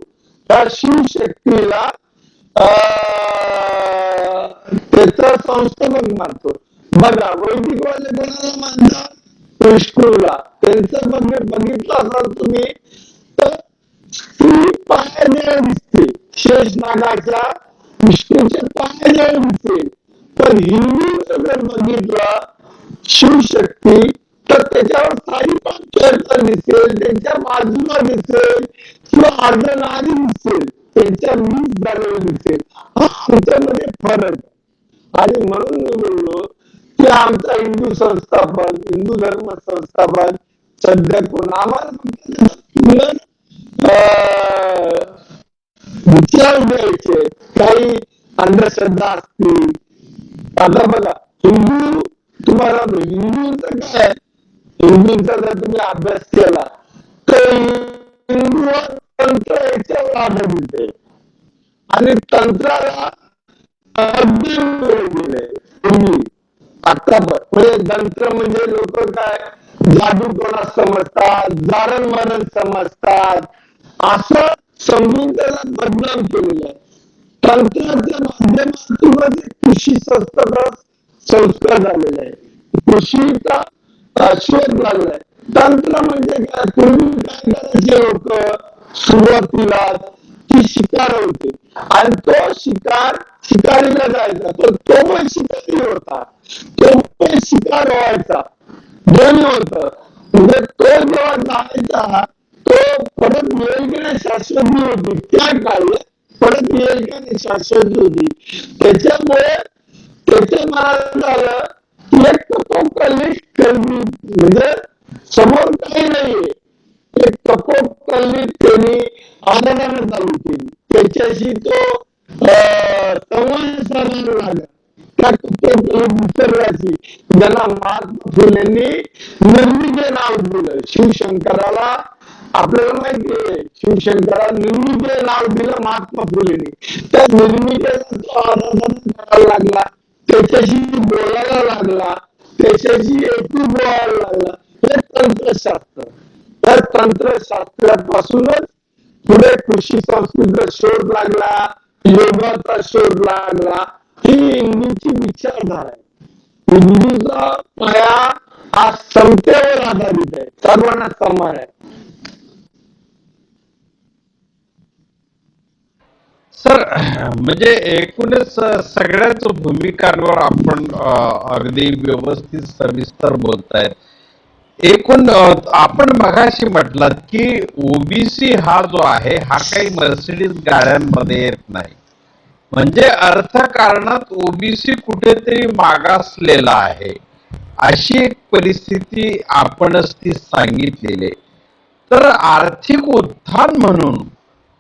त्या शिवशक्तीला त्याचा संस्थापक मानतो. बघा वैदिकवाले कोणाला मानतात? विष्णूला. त्यांचं बघितलं असाल तुम्ही तर ती पायाजवळ दिसते, शेष नागाच्या विष्णूच्या पायाजवळ दिसते. पण हिंदूचं जर बघितलं शिवशक्ती तर त्याच्यावर साईपाट खेळताना दिसेल, त्यांच्या बाजूला दिसेल किंवा अर्धनारी दिसेल, त्यांच्या मीच झालेलं दिसेल. हा आमच्यामध्ये फरक. आणि म्हणून मी बोललो की आमचा हिंदू संस्थापक, हिंदू धर्म संस्थापक सध्या कोण आम्हाला विचार द्यायचे, काही अंधश्रद्धा असतील. आता बघा हिंदू, तुम्हाला हिंदूंचं काय, हिंदूंचा जर तुम्ही अभ्यास केला तर हिंदू तंत्र याच्यावर आधारित आहे आणि तंत्राला आता म्हणजे तंत्र म्हणजे लोक काय जादू कोणा समजतात, जारण मरण समजतात, असं समजून त्याला बदनाम केलेलं आहे. तंत्राच्या माध्यमातूनच कृषी संस्कार झालेला आहे, कृषीचा शोध लागलाय. तंत्र म्हणजे काय, पूर्वी काय करायचे लोक सुरुवातीला ती शिकार होते आणि तो शिकारीला जायचा, तर तो पण शिकारी होता, तो पण शिकार व्हायचा, दोन्ही होत. म्हणजे तो जेव्हा जायचा तो परत येईल की नाही शाश्वती होती, त्या काळी परत येईल की नाही शाश्वती होती. त्याच्यामुळे त्याच्या मनात झालं की एक कपोकल्ली कलमी, म्हणजे समोर काही नाहीये, एक कपोकल्ली त्यांनी आनंदाने चालू केली. त्याच्याशी तो संवाद साधायला लागला. त्या निसर्गाची, ज्याला महात्मा फुलेंनी निर्मिके नाव दिलं. शिवशंकराला आपल्याला माहिती आहे, शिवशंकराला निर्मिके नाव दिलं महात्मा फुलेंनी. त्या निर्मिकेचा तो आराधना करायला लागला, त्याच्याशी बोलायला लागला, त्याच्याशी एकूण बोलायला लागला. हे तंत्रशास्त्र. त्या तंत्रशास्त्रापासूनच पुढे कृषी संस्कृतीचा शोध लागला, योगाचा शोध लागला. ही हिंदूची विचारधारा आहे. हिंदूचा पाया हा समतेवर आधारित आहे, सर्वांना समान आहे. सर, म्हणजे एकूणच सगळ्याच भूमिकांवर आपण अगदी व्यवस्थित सविस्तर बोलतायत. एकूण आपण मगाशी म्हटलात की ओबीसी हा जो आहे हा काही मर्सिडीज गाड्यांमध्ये येत नाही, म्हणजे अर्थकारणात ओबीसी कुठेतरी मागासलेला आहे, अशी एक परिस्थिती आपणच ती सांगितलेली आहे. तर आर्थिक उत्थान म्हणून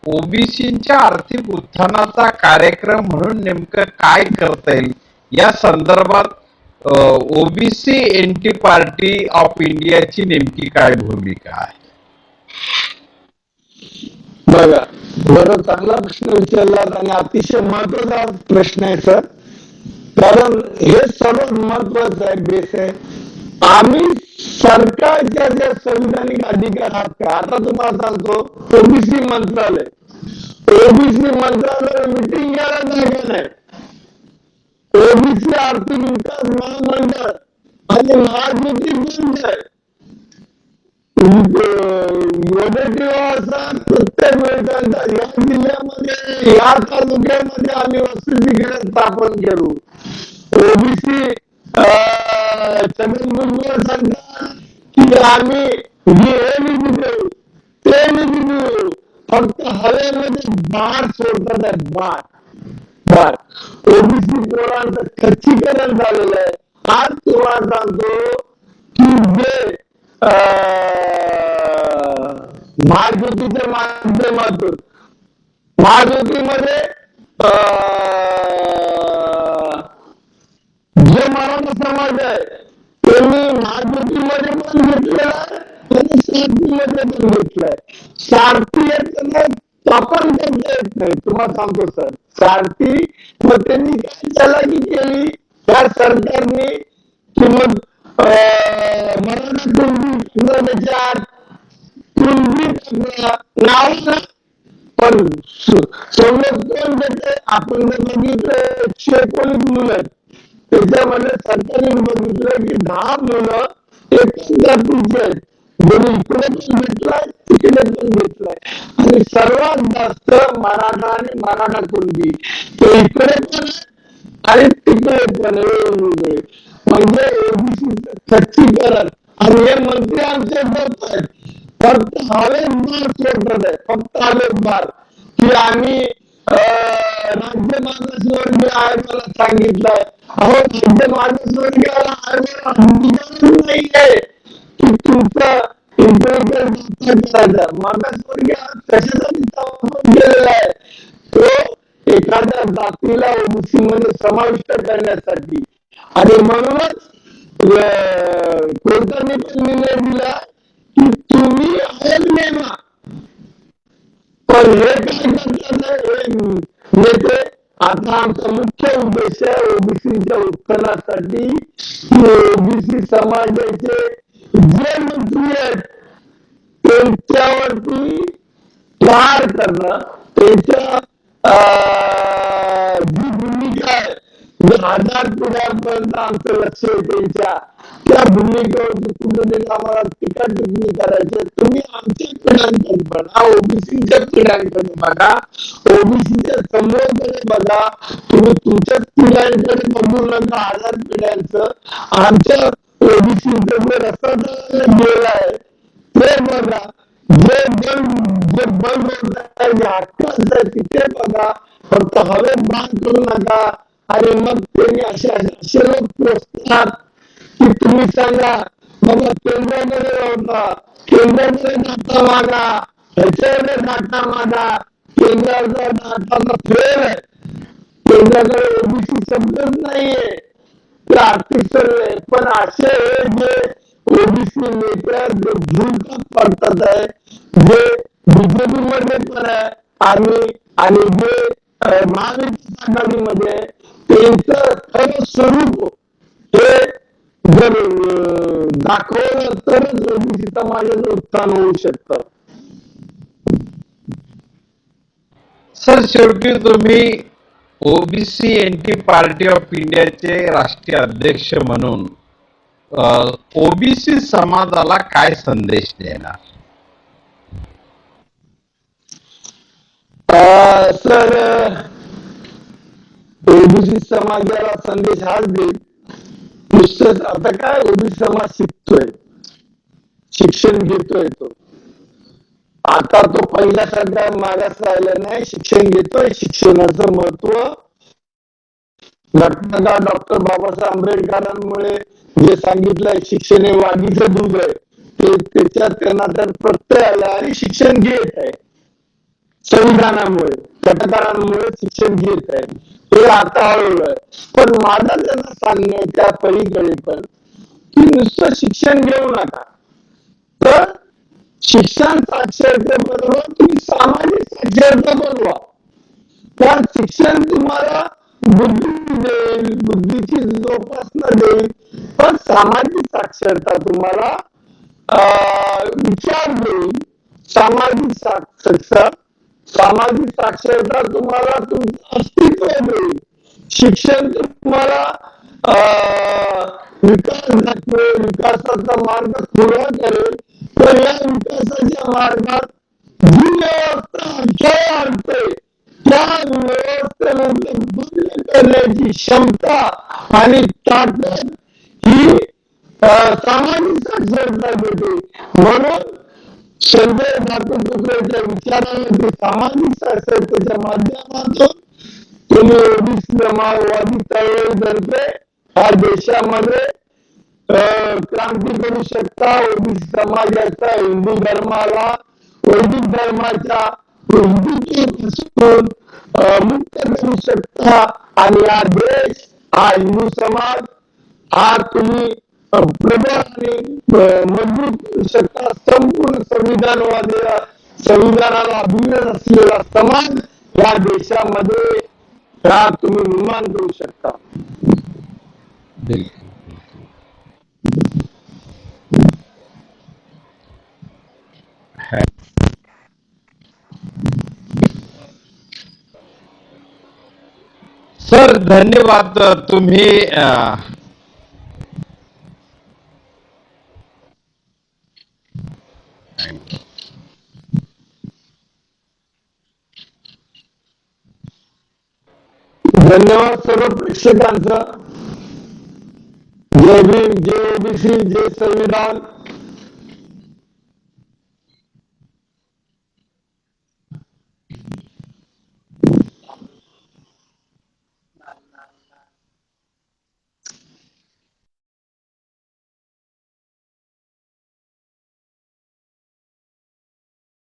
ओबीसीच्या आर्थिक उत्थानाचा कार्यक्रम म्हणून नेमकं काय करता येईल या संदर्भात ओबीसी एनटी पार्टी ऑफ इंडियाची नेमकी काय भूमिका आहे? बघा, बरं चांगला प्रश्न विचारला आणि अतिशय महत्वाचा प्रश्न आहे सर. कारण हे सर्वात महत्वाचं आहे, बेस आहे. आम्ही सरकारच्या ज्या संविधानिक अधिकार आहेत का, आता तुम्हाला सांगतो ओबीसी मंत्रालय, ओबीसी मंत्रालय मिटिंग घ्यायला जागा नाही. ओबीसी आर्थिक विकास महामंडळ आणि महायुती बंद आहे. प्रत्येक वेळेला या जिल्ह्यामध्ये, या तालुक्यामध्ये आम्ही वसतिगृह स्थापन करू. ओबीसी छगन भुजबळ सांगतात की आम्ही हे निधी देऊ, ते निधी देऊ, फक्त हवेमध्ये बार सोडतात आहे, बार. ओबीसी पोरांचं खच्चीकरण झालेलं आहे. आज तुम्हाला सांगतो की जे महायुतीच्या माध्यमातून, महायुतीमध्ये जे मराठा समाज आहे त्यांनी महायुतीमध्ये पण घेतलेला आहे सारथीमध्ये पण घेतलाय. सारथी आपण त्यांना येत नाही. तुम्हाला सांगतो सर, सारथी मग त्यांनी काय चालाकी केली त्या सरकारने की मग मराठा कुणबी कुणबी नाव पण सवलत कोण देते? आपण जर बघितलं 119 मुलं आहेत, त्याच्यामध्ये सरकारने बघितलं की 10 मुलं एकच जातीचे आहेत. ज्यांनी इकडे पण भेटलाय तिकडे पण भेटलाय आणि सर्वात जास्त मराठा आणि मराठा कुणबी ते इकडे पण आणि तिकडे पण वेगवेगळे म्हणजे ओबीसी खच्चीकरण. आणि हे मंत्री आमचे बोलत आहेत फक्त हवेत सोडत आहे, फक्त हवेत की आम्ही राज्य मागासवर्गीय आयोगाला सांगितलंय. अहो, राज्य मागासवर्गीय आयोगाला नाहीये की तुमचं इंटेलिजन्स करायचं. मागासवर्गीय कशासाठी स्थापन केलेला आहे? तो एखाद्या जातीला ओबीसी मध्ये समाविष्ट करण्यासाठी. आणि म्हणूनच कोर्टाने पण निर्णय दिला की तुम्ही आयोग नेमा. पण हे काय करतात नेते? आता आमचा मुख्य उद्देश आहे ओबीसीच्या उत्थानासाठी ओबीसी समाजाचे जे मंत्री आहेत त्यांच्यावरती प्रहार करणं, त्यांच्या जी भूमिका आहे, जे 1000 पिढ्यांपर्यंत आमचं लक्ष आहे त्यांच्या त्या भूमिकेवरती कुठेतरी आम्हाला टीका टिप्पणी करायची. तुम्ही आमच्या पिढ्यांकडे बघा, ओबीसीच्या पिढ्यांकडे बघा, ओबीसीच्या समूहाकडे बघा. तुम्ही तुमच्याच पिढ्यांकडे बघू नका, 1000 पिढ्यांचं. आमच्या ओबीसीचं जे रस्ता गेला आहे ते बघा. जे बंद होत आहे, जे हक्काचं आहे तिथे बघा. फक्त हवेत बांध करू नका. आणि मग त्यांनी असे लोक पोचतात की तुम्ही सांगा बाबा केंद्रामध्ये होता, केंद्रामध्ये डाटा मागा, ह्याच्यामध्ये डाटा मागा. केंद्राचा डाटाचा फेल आहे, केंद्राकडे ओबीसी शब्दच नाहीये, ते आर्थिक सर्वे. पण असे जे ओबीसी नेते जे झुलतात पडतात आहे, जे बीजेपी मध्ये पण आहे आणि जे महाविकास आघाडीमध्ये, त्यांचं खरं स्वरूप हे जर दाखवलं तरच ओबीसी समाजाचं उत्थान होऊ शकतं. सर, शेवटी तुम्ही ओबीसी एनटी पार्टी ऑफ इंडियाचे राष्ट्रीय अध्यक्ष म्हणून ओबीसी समाजाला काय संदेश देणार? सर, ओबीसी समाजाला संदेश हाच देईल. नुसतंच आता काय ओबीसी समाज शिकतोय, शिक्षण घेतोय. तो आता तो पहिल्यासारखा मागास राहिला नाही, शिक्षण घेतोय. शिक्षणाचं महत्व घटनाकार डॉक्टर बाबासाहेब आंबेडकरांमुळे जे सांगितलंय, शिक्षण हे वाघीचं दूध आहे, ते त्याच्यात त्यांना तर प्रत्यय आला आणि शिक्षण घेत आहे. संविधानामुळे, घटकारांमुळे शिक्षण घेत आहे. हे आता हळूहळू. पण माझं त्यांना सांगणं त्या पलीकडे पण की नुसतं शिक्षण घेऊ नका, तर शिक्षण साक्षरतेबरोबर तुम्ही सामाजिक साक्षरता बनवा. कारण शिक्षण तुम्हाला बुद्धी देईल, बुद्धीची जोपासना देईल, पण सामाजिक साक्षरता तुम्हाला विचार देईल. सामाजिक साक्षरता तुम्हाला तुमचं अस्तित्व देईल. शिक्षण तुम्हाला विकास दाखवेल, विकासाचा मार्ग खुला करेल. तर या विकासाच्या मार्गात जी व्यवस्था अडथळा आणते त्या व्यवस्थेमध्ये बदल करण्याची क्षमता आणि ताकद ही सामाजिक साक्षरता देते. म्हणून संजय कुकरेच्या विचारांमध्ये सामाजिक साक्षरतेच्या माध्यमातून तुम्ही ओबीसी समाजवादी चळवळीतर्फे ह्या देशामध्ये क्रांती करू शकता. ओबीसी समाजाचा हिंदू धर्माला वैदिक धर्माच्या हिंदुत्वापासून मुक्त करू शकता. आणि हा देश, हा हिंदू समाज, हा तुम्ही प्रबळ आणि मजबूत सत्ता संपूर्ण संविधानाला अभिनत असलेला समाज या देशामध्ये तुम्ही निर्माण करू शकता. बिलकुल. सर धन्यवाद. तुम्ही धन्यवाद सर्व प्रेक्षकांचा. जय भीम, जय ओबीसी, जय संविधान.